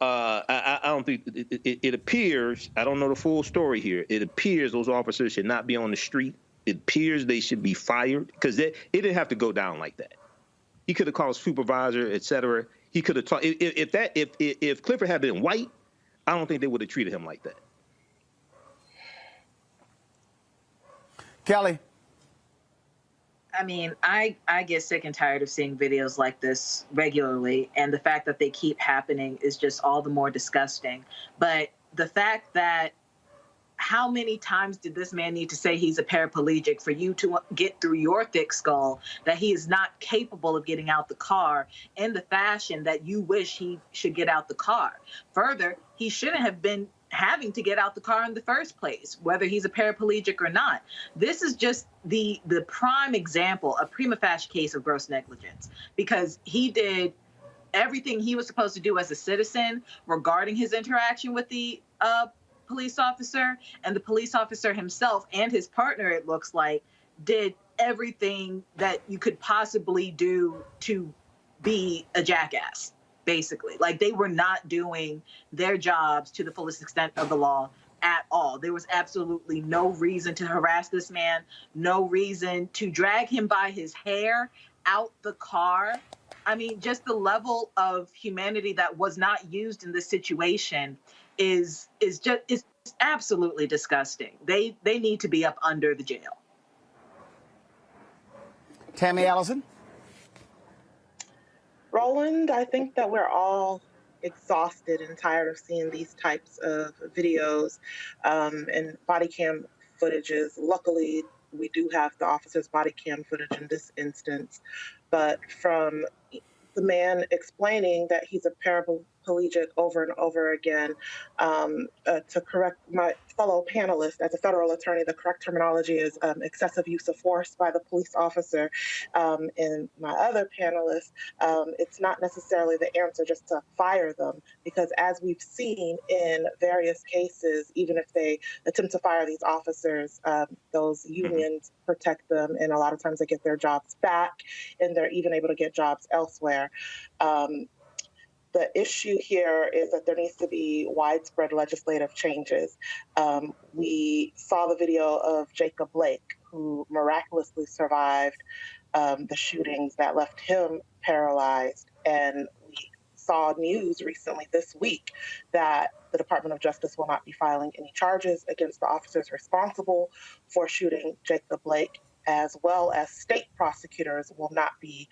I don't think it appears. I don't know the full story here. It appears those officers should not be on the street. It appears they should be fired because it didn't have to go down like that. He could have called a supervisor, et cetera. He could have talked. If Clifford had been white, I don't think they would have treated him like that. Kelly. I mean, I get sick and tired of seeing videos like this regularly, and the fact that they keep happening is just all the more disgusting. But the fact that how many times did this man need to say he's a paraplegic for you to get through your thick skull that he is not capable of getting out the car in the fashion that you wish he should get out the car? Further, he shouldn't have been having to get out the car in the first place, whether he's a paraplegic or not. This is just the prime example, a prima facie case of gross negligence, because he did everything he was supposed to do as a citizen regarding his interaction with the police officer, and the police officer himself and his partner, it looks like, did everything that you could possibly do to be a jackass, basically. Like, they were not doing their jobs to the fullest extent of the law at all. There was absolutely no reason to harass this man, no reason to drag him by his hair out the car. I mean, just the level of humanity that was not used in this situation is absolutely disgusting. They need to be up under the jail. Tammy Allison? Roland, I think that we're all exhausted and tired of seeing these types of videos and body cam footages. Luckily, we do have the officer's body cam footage in this instance, but from the man explaining that he's a paraplegic over and over again, to correct my fellow panelists, as a federal attorney, the correct terminology is excessive use of force by the police officer. And my other panelists, it's not necessarily the answer just to fire them, because as we've seen in various cases, even if they attempt to fire these officers, those unions protect them, and a lot of times they get their jobs back, and they're even able to get jobs elsewhere. The issue here is that there needs to be widespread legislative changes. We saw the video of Jacob Blake, who miraculously survived the shootings that left him paralyzed. And we saw news recently this week that the Department of Justice will not be filing any charges against the officers responsible for shooting Jacob Blake, as well as state prosecutors will not be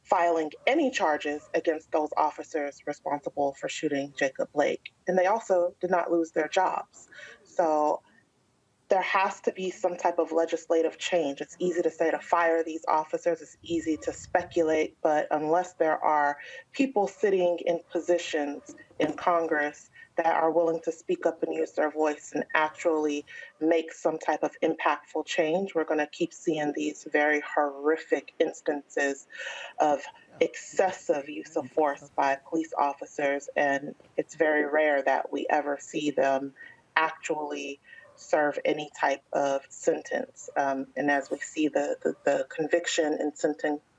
filing any charges against those officers responsible for shooting Jacob Blake. And they also did not lose their jobs. So there has to be some type of legislative change. It's easy to say to fire these officers. It's easy to speculate, but unless there are people sitting in positions in Congress that are willing to speak up and use their voice and actually make some type of impactful change, we're going to keep seeing these very horrific instances of excessive use of force by police officers. And it's very rare that we ever see them actually serve any type of sentence. And as we see the conviction and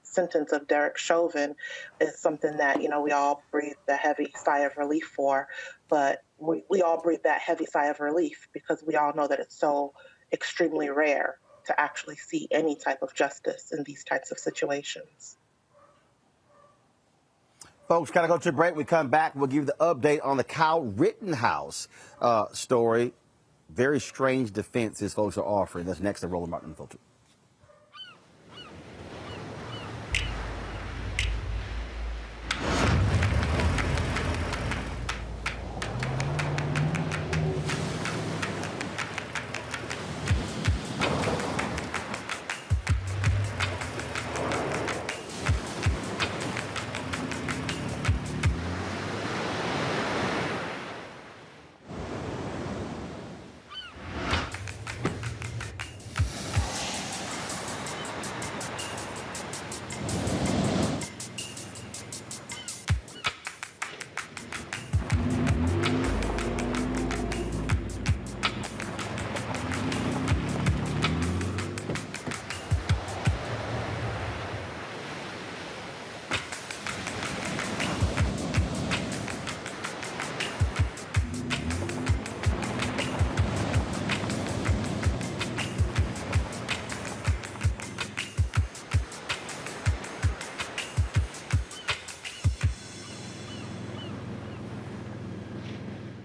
sentence of Derek Chauvin is something that, we all breathe a heavy sigh of relief for, but we all breathe that heavy sigh of relief because we all know that it's so extremely rare to actually see any type of justice in these types of situations. Folks, gotta go to a break. We come back, we'll give you the update on the Kyle Rittenhouse story. Very strange defense these folks are offering. That's next to Roland Martin Unfiltered.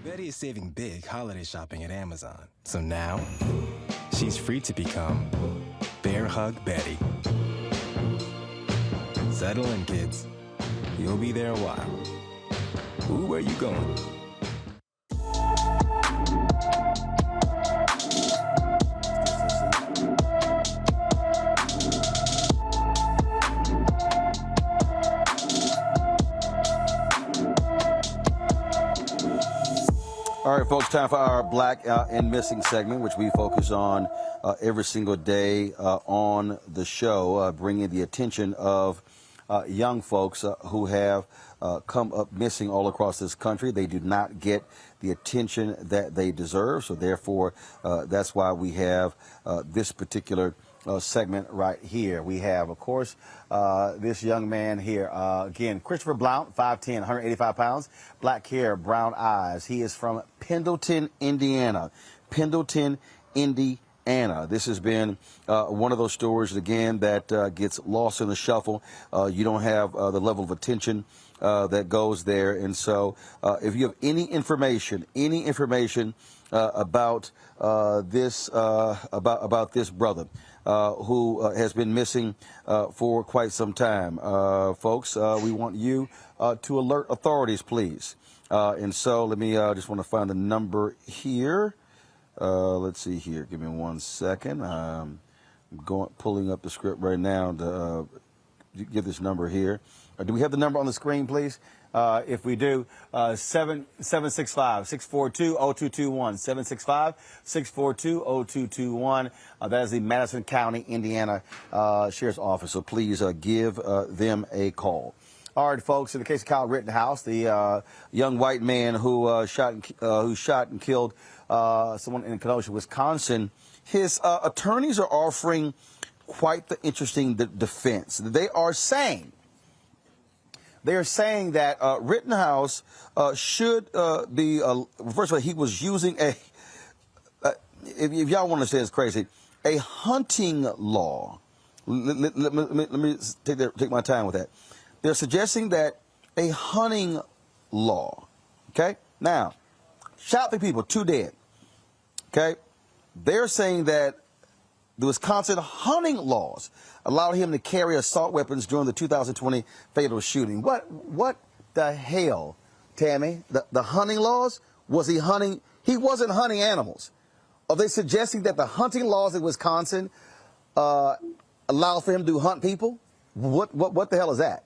Betty is saving big holiday shopping at Amazon. So now, she's free to become Bear Hug Betty. Settle in, kids. You'll be there a while. Ooh, where you going? All right, folks, time for our Black and Missing segment, which we focus on every single day on the show, bringing the attention of young folks who have come up missing all across this country. They do not get the attention that they deserve, so therefore that's why we have this particular segment right here. We have, of course, this young man here. Again, Christopher Blount, 5'10", 185 pounds, black hair, brown eyes. He is from Pendleton, Indiana. Pendleton, Indiana. This has been one of those stories, again, that gets lost in the shuffle. You don't have the level of attention that goes there. And so if you have any information about this brother who has been missing for quite some time, folks, we want you to alert authorities, please. And so let me just want to find the number here. Let's see here. Give me 1 second. I'm pulling up the script right now to give this number here. Do we have the number on the screen, please? If we do, 765-642-0221, 765-642-0221. That is the Madison County, Indiana Sheriff's Office. So please give them a call. All right, folks. In the case of Kyle Rittenhouse, the young white man who shot and killed someone in Kenosha, Wisconsin, his attorneys are offering quite the interesting defense. They are saying that Rittenhouse should be, first of all, he was using if y'all want to say it's crazy, a hunting law. Let me take my time with that. They're suggesting that a hunting law, okay? Now, shot the people, 2 dead, okay? They're saying that the Wisconsin hunting laws allowed him to carry assault weapons during the 2020 fatal shooting. What the hell, Tammy? The hunting laws? Was he hunting? He wasn't hunting animals. Are they suggesting that the hunting laws in Wisconsin allow for him to hunt people? What the hell is that?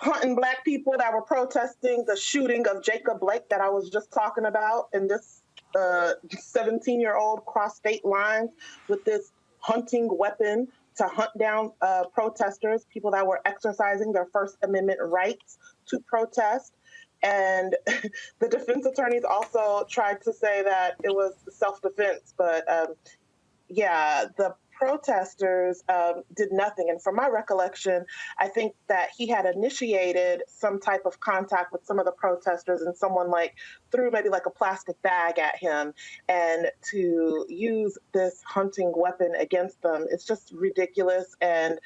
hunting Black people that were protesting the shooting of Jacob Blake that I was just talking about, and this 17-year-old crossed state lines with this hunting weapon to hunt down protesters, people that were exercising their First Amendment rights to protest. And the defense attorneys also tried to say that it was self-defense, but yeah, the protesters did nothing. And from my recollection, I think that he had initiated some type of contact with some of the protesters, and someone like threw maybe like a plastic bag at him. And to use this hunting weapon against them, it's just ridiculous. And,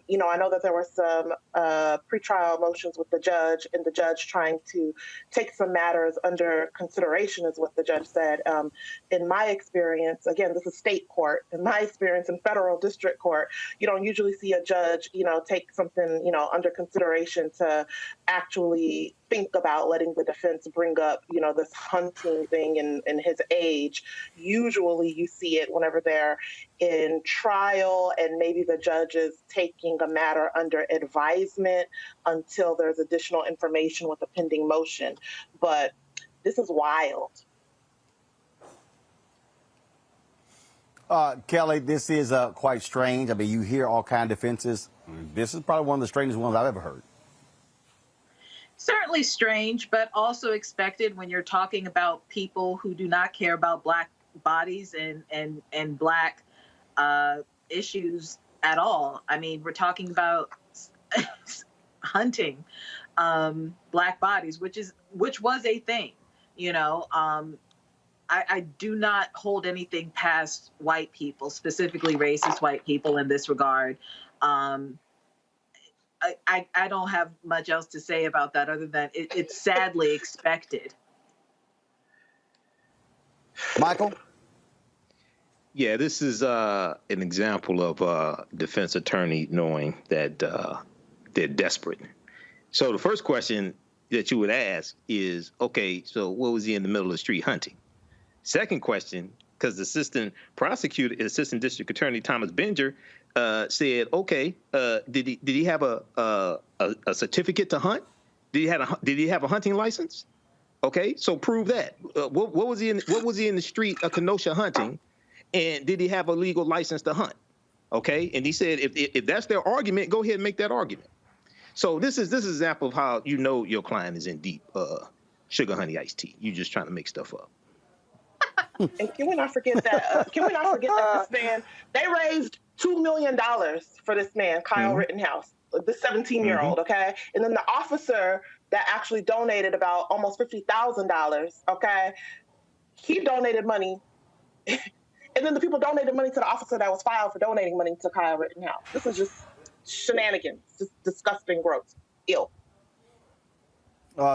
you know, I know that there were some pretrial motions with the judge, and the judge trying to take some matters under consideration is what the judge said. In my experience, again, this is state court. In my experience in federal district court, you don't usually see a judge, you know, take something, you know, under consideration to actually think about letting the defense bring up, you know, this hunting thing in his age. Usually you see it whenever they're in trial and maybe the judge is taking a matter under advisement until there's additional information with a pending motion. But this is wild. Kelly, this is quite strange. I mean, you hear all kinds of defenses. This is probably one of the strangest ones I've ever heard. Certainly strange, but also expected when you're talking about people who do not care about Black bodies and Black issues at all. I mean, we're talking about hunting Black bodies, which was a thing, you know. I do not hold anything past white people, specifically racist white people in this regard. I don't have much else to say about that other than it's sadly expected. Michael? Yeah, this is an example of a defense attorney knowing that they're desperate. So the first question that you would ask is, okay, so what was he in the middle of the street hunting? Second question, because the assistant district attorney Thomas Benger said, okay, did he have a certificate to hunt? Did he have a hunting license? Okay, so prove that. What was he in the street of Kenosha hunting, and did he have a legal license to hunt? Okay, and he said if that's their argument, go ahead and make that argument. So this is an example of how you know your client is in deep sugar honey iced tea. You're just trying to make stuff up. And can we not forget that? This man, they raised $2 million for this man, Kyle Rittenhouse, the 17-year-old, okay? And then the officer that actually donated about almost $50,000, okay? He donated money. And then the people donated money to the officer that was filed for donating money to Kyle Rittenhouse. This is just shenanigans, just disgusting, gross, ill.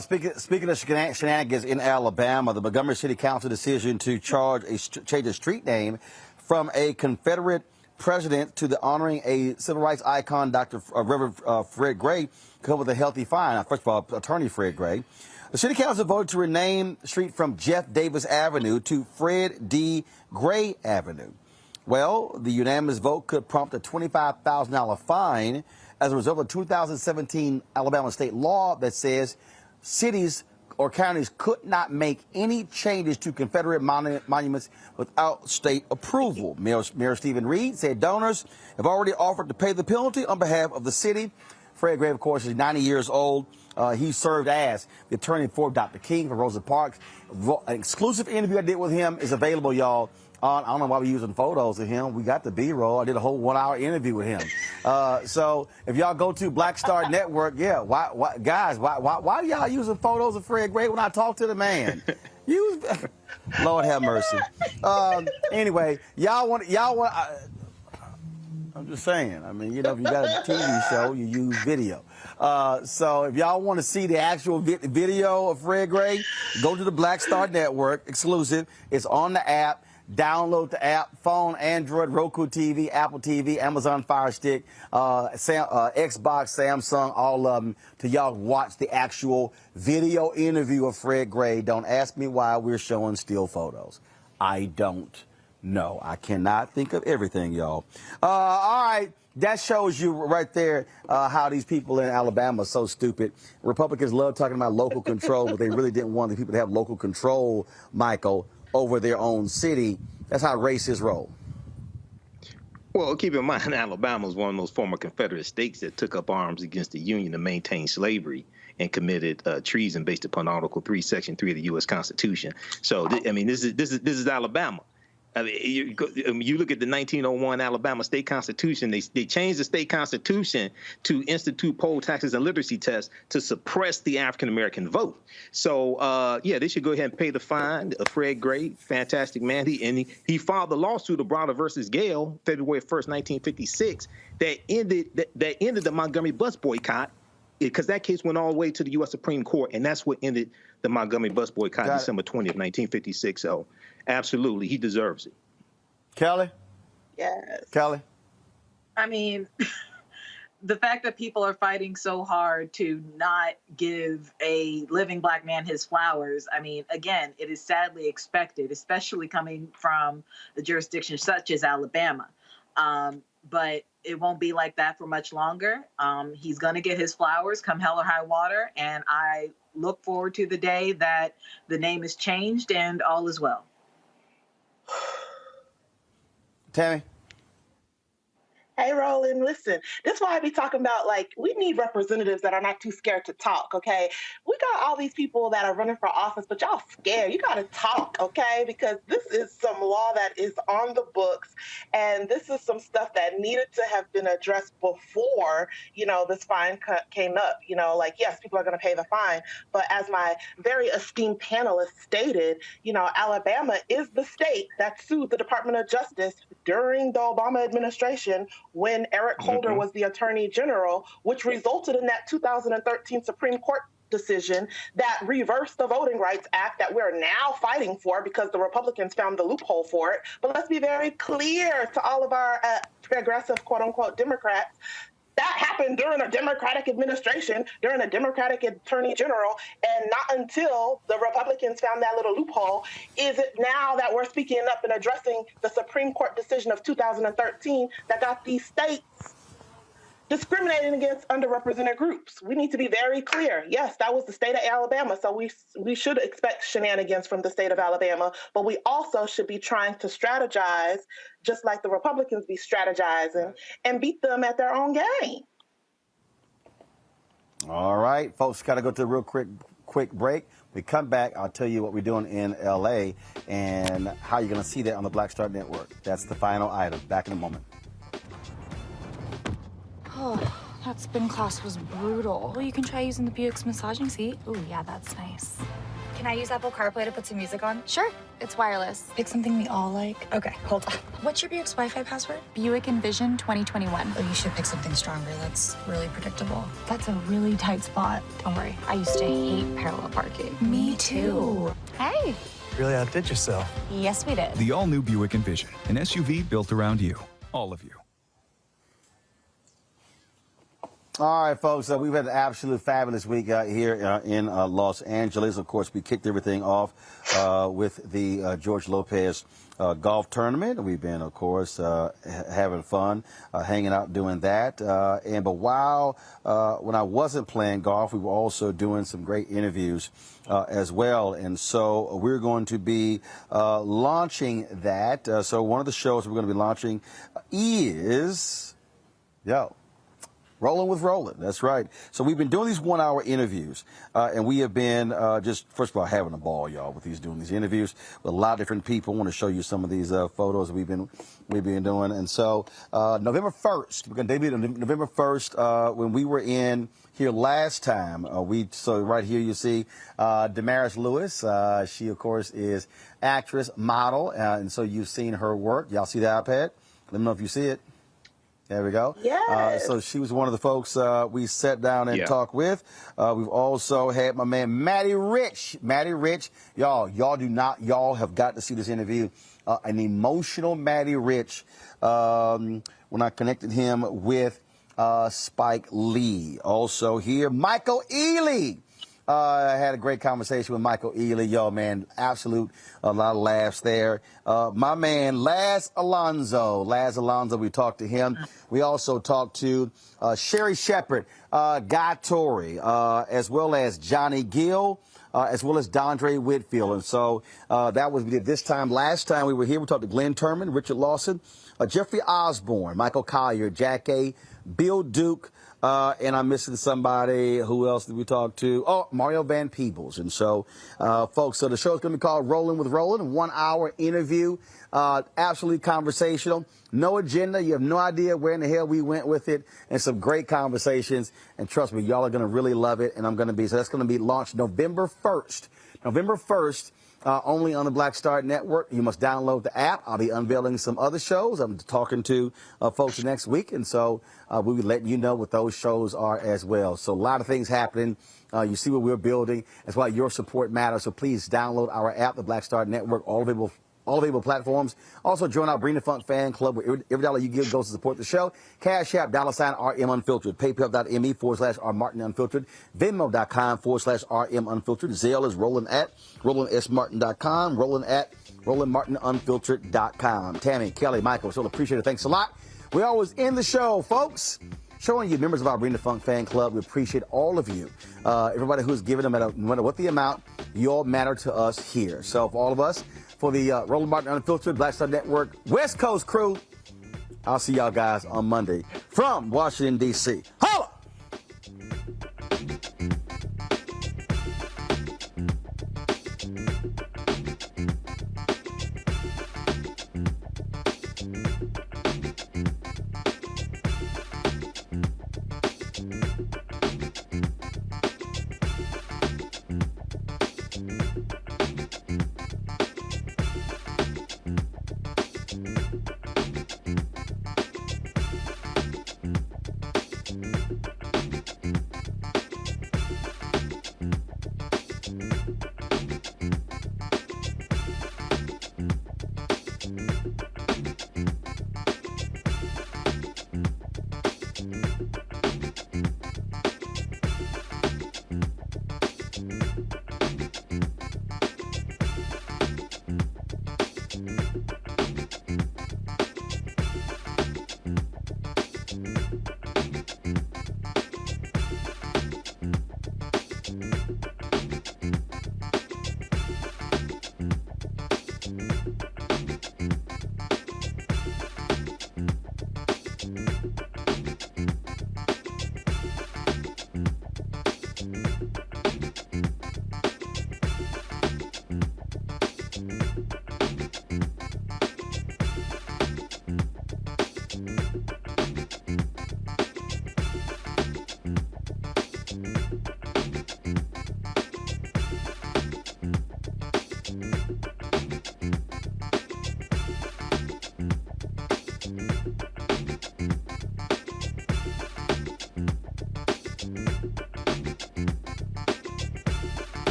Speaking of shenanigans in Alabama, the Montgomery City Council decision to change a street name from a Confederate president to the honoring a civil rights icon, Dr. Reverend Fred Gray, come with a healthy fine. First of all, attorney Fred Gray. The City Council voted to rename the street from Jeff Davis Avenue to Fred D. Gray Avenue. Well, the unanimous vote could prompt a $25,000 fine as a result of a 2017 Alabama state law that says cities or counties could not make any changes to Confederate monuments without state approval. Mayor Stephen Reed said donors have already offered to pay the penalty on behalf of the city. Fred Gray, of course, is 90 years old. He served as the attorney for Dr. King for Rosa Parks. An exclusive interview I did with him is available, y'all. I don't know why we're using photos of him. We got the B-roll. I did a whole 1-hour interview with him. So if y'all go to Black Star Network, yeah, why are y'all using photos of Fred Gray when I talk to the man? Lord have mercy. Anyway, y'all want. I'm just saying. I mean, you know, if you got a TV show, you use video. So if y'all want to see the actual video of Fred Gray, go to the Black Star Network, exclusive. It's on the app. Download the app, phone, Android, Roku TV, Apple TV, Amazon Fire Stick, Xbox, Samsung, all of them, to y'all watch the actual video interview of Fred Gray. Don't ask me why we're showing still photos. I don't know. I cannot think of everything, y'all. All right. That shows you right there how these people in Alabama are so stupid. Republicans love talking about local control, but they really didn't want the people to have local control, Michael, over their own city. That's how racists roll. Well, keep in mind, Alabama was one of those former Confederate states that took up arms against the Union to maintain slavery and committed treason based upon Article 3, Section 3 of the U.S. Constitution. So, I mean, this is Alabama. I mean, you look at the 1901 Alabama state constitution, they changed the state constitution to institute poll taxes and literacy tests to suppress the African-American vote. So, yeah, they should go ahead and pay the fine. Fred Gray, fantastic man. He filed the lawsuit of Browder versus Gale, February 1st, 1956, that ended the Montgomery bus boycott, because that case went all the way to the U.S. Supreme Court, and that's what ended the Montgomery bus boycott December 20th, 1956. So, absolutely, he deserves it. Kelly? Yes. Kelly? I mean, the fact that people are fighting so hard to not give a living Black man his flowers, I mean, again, it is sadly expected, especially coming from a jurisdiction such as Alabama. But it won't be like that for much longer. He's going to get his flowers come hell or high water, and I look forward to the day that the name is changed and all is well. Tammy? Hey, Roland, listen, this is why I be talking about, like, we need representatives that are not too scared to talk, okay? We got all these people that are running for office, but y'all scared. You got to talk, okay? Because this is some law that is on the books, and this is some stuff that needed to have been addressed before, you know, this fine came up. You know, like, yes, people are going to pay the fine, but as my very esteemed panelist stated, you know, Alabama is the state that sued the Department of Justice during the Obama administration when Eric Holder was the Attorney General, which resulted in that 2013 Supreme Court decision that reversed the Voting Rights Act that we're now fighting for because the Republicans found the loophole for it. But let's be very clear to all of our progressive, quote-unquote, Democrats. That happened during a Democratic administration, during a Democratic Attorney General, and not until the Republicans found that little loophole is it now that we're speaking up and addressing the Supreme Court decision of 2013 that got these states discriminating against underrepresented groups. We need to be very clear. Yes, that was the state of Alabama, so we should expect shenanigans from the state of Alabama, but we also should be trying to strategize just like the Republicans be strategizing and beat them at their own game. All right, folks, got to go to a real quick break. We come back, I'll tell you what we're doing in L.A. and how you're going to see that on the Black Star Network. That's the final item. Back in a moment. Oh, that spin class was brutal. Well, you can try using the Buick's massaging seat. Ooh, yeah, that's nice. Can I use Apple CarPlay to put some music on? Sure, it's wireless. Pick something we all like. Okay, hold on. What's your Buick's Wi-Fi password? Buick Envision 2021. Oh, you should pick something stronger. That's really predictable. That's a really tight spot. Don't worry, I used to hate parallel parking. Me too. Hey. Really outdid yourself. Yes, we did. The all-new Buick Envision, an SUV built around you. All of you. All right, folks, we've had an absolute fabulous week here in Los Angeles. Of course, we kicked everything off with the George Lopez golf tournament. We've been, of course, having fun, hanging out doing that. But while when I wasn't playing golf, we were also doing some great interviews as well. And so we're going to be launching that. So one of the shows we're going to be launching is, Rolling with Roland, that's right. So we've been doing these 1-hour interviews, and we have been just, first of all, having a ball, y'all, with doing these interviews with a lot of different people. I want to show you some of these photos we've been doing. And so November 1st, we're going to debut on November 1st when we were in here last time. So right here you see Damaris Lewis. She, of course, is actress, model, and so you've seen her work. Y'all see the iPad? Let me know if you see it. There we go. Yes. So she was one of the folks we sat down and talked with. We've also had my man Matty Rich. Matty Rich, y'all have got to see this interview. An emotional Matty Rich when I connected him with Spike Lee. Also here, Michael Ealy. I had a great conversation with Michael Ealy. Yo, man, absolute a lot of laughs there. My man, Laz Alonso, we talked to him. We also talked to Sherry Shepard, Guy Torrey, as well as Johnny Gill, as well as Dondre Whitfield. And so that was we did this time. Last time we were here, we talked to Glenn Turman, Richard Lawson, Jeffrey Osborne, Michael Collier, Jack A., Bill Duke, and I'm missing somebody. Who else did we talk to? Oh, Mario Van Peebles. And so, folks, so the show's going to be called Rolling with Roland, a 1 hour interview, absolutely conversational, no agenda. You have no idea where in the hell we went with it, and some great conversations. And trust me, y'all are going to really love it. And so that's going to be launched November 1st. November 1st. Only on the Black Star Network. You must download the app. I'll be unveiling some other shows. I'm talking to folks next week, and so we'll be letting you know what those shows are as well. So a lot of things happening. You see what we're building. That's why your support matters. So please download our app, the Black Star Network, all available platforms. Also, join our Bring the Funk fan club, where every dollar you give goes to support the show. Cash App, $RM Unfiltered. PayPal.me/R Martin Unfiltered. Venmo.com/RM Unfiltered. Zelle is Roland at RolandSMartin.com. Roland at RolandMartinUnfiltered.com. Tammy, Kelly, Michael, so appreciate it. Thanks a lot. We always end the show, folks, showing you members of our Bring the Funk fan club. We appreciate all of you. Everybody who's given them, no matter what the amount, you all matter to us here. So for all of us, for the Roland Martin Unfiltered Black Star Network West Coast crew, I'll see y'all guys on Monday from Washington, D.C. Holla!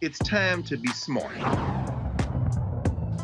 it's time to be smart.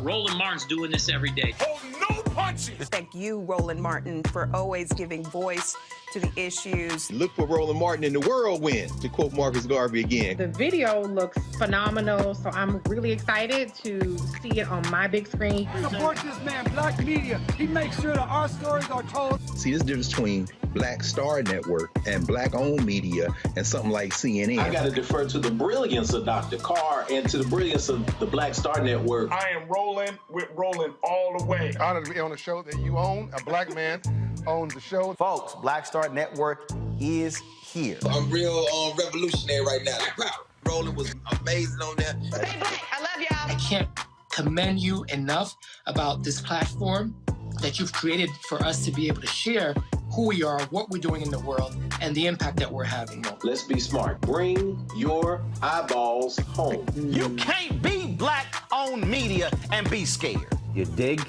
Roland Martin's doing this every day. Oh, no punches! Thank you, Roland Martin, for always giving voice to the issues. Look for Roland Martin in the whirlwind, to quote Marcus Garvey again. The video looks phenomenal, so I'm really excited to see it on my big screen. Support this man, Black Media. He makes sure that our stories are told. See, this difference between Black Star Network and Black-owned media and something like CNN. I got to defer to the brilliance of Dr. Carr and to the brilliance of the Black Star Network. I am rolling with Roland all the way. Honored to be on a show that you own. A black man owns the show. Folks, Black Star Network is here. I'm real revolutionary right now. Roland was amazing on there. Stay black. I love y'all. I can't commend you enough about this platform that you've created for us to be able to share who we are, what we're doing in the world, and the impact that we're having. Let's be smart. Bring your eyeballs home. You can't be black-owned media and be scared. You dig?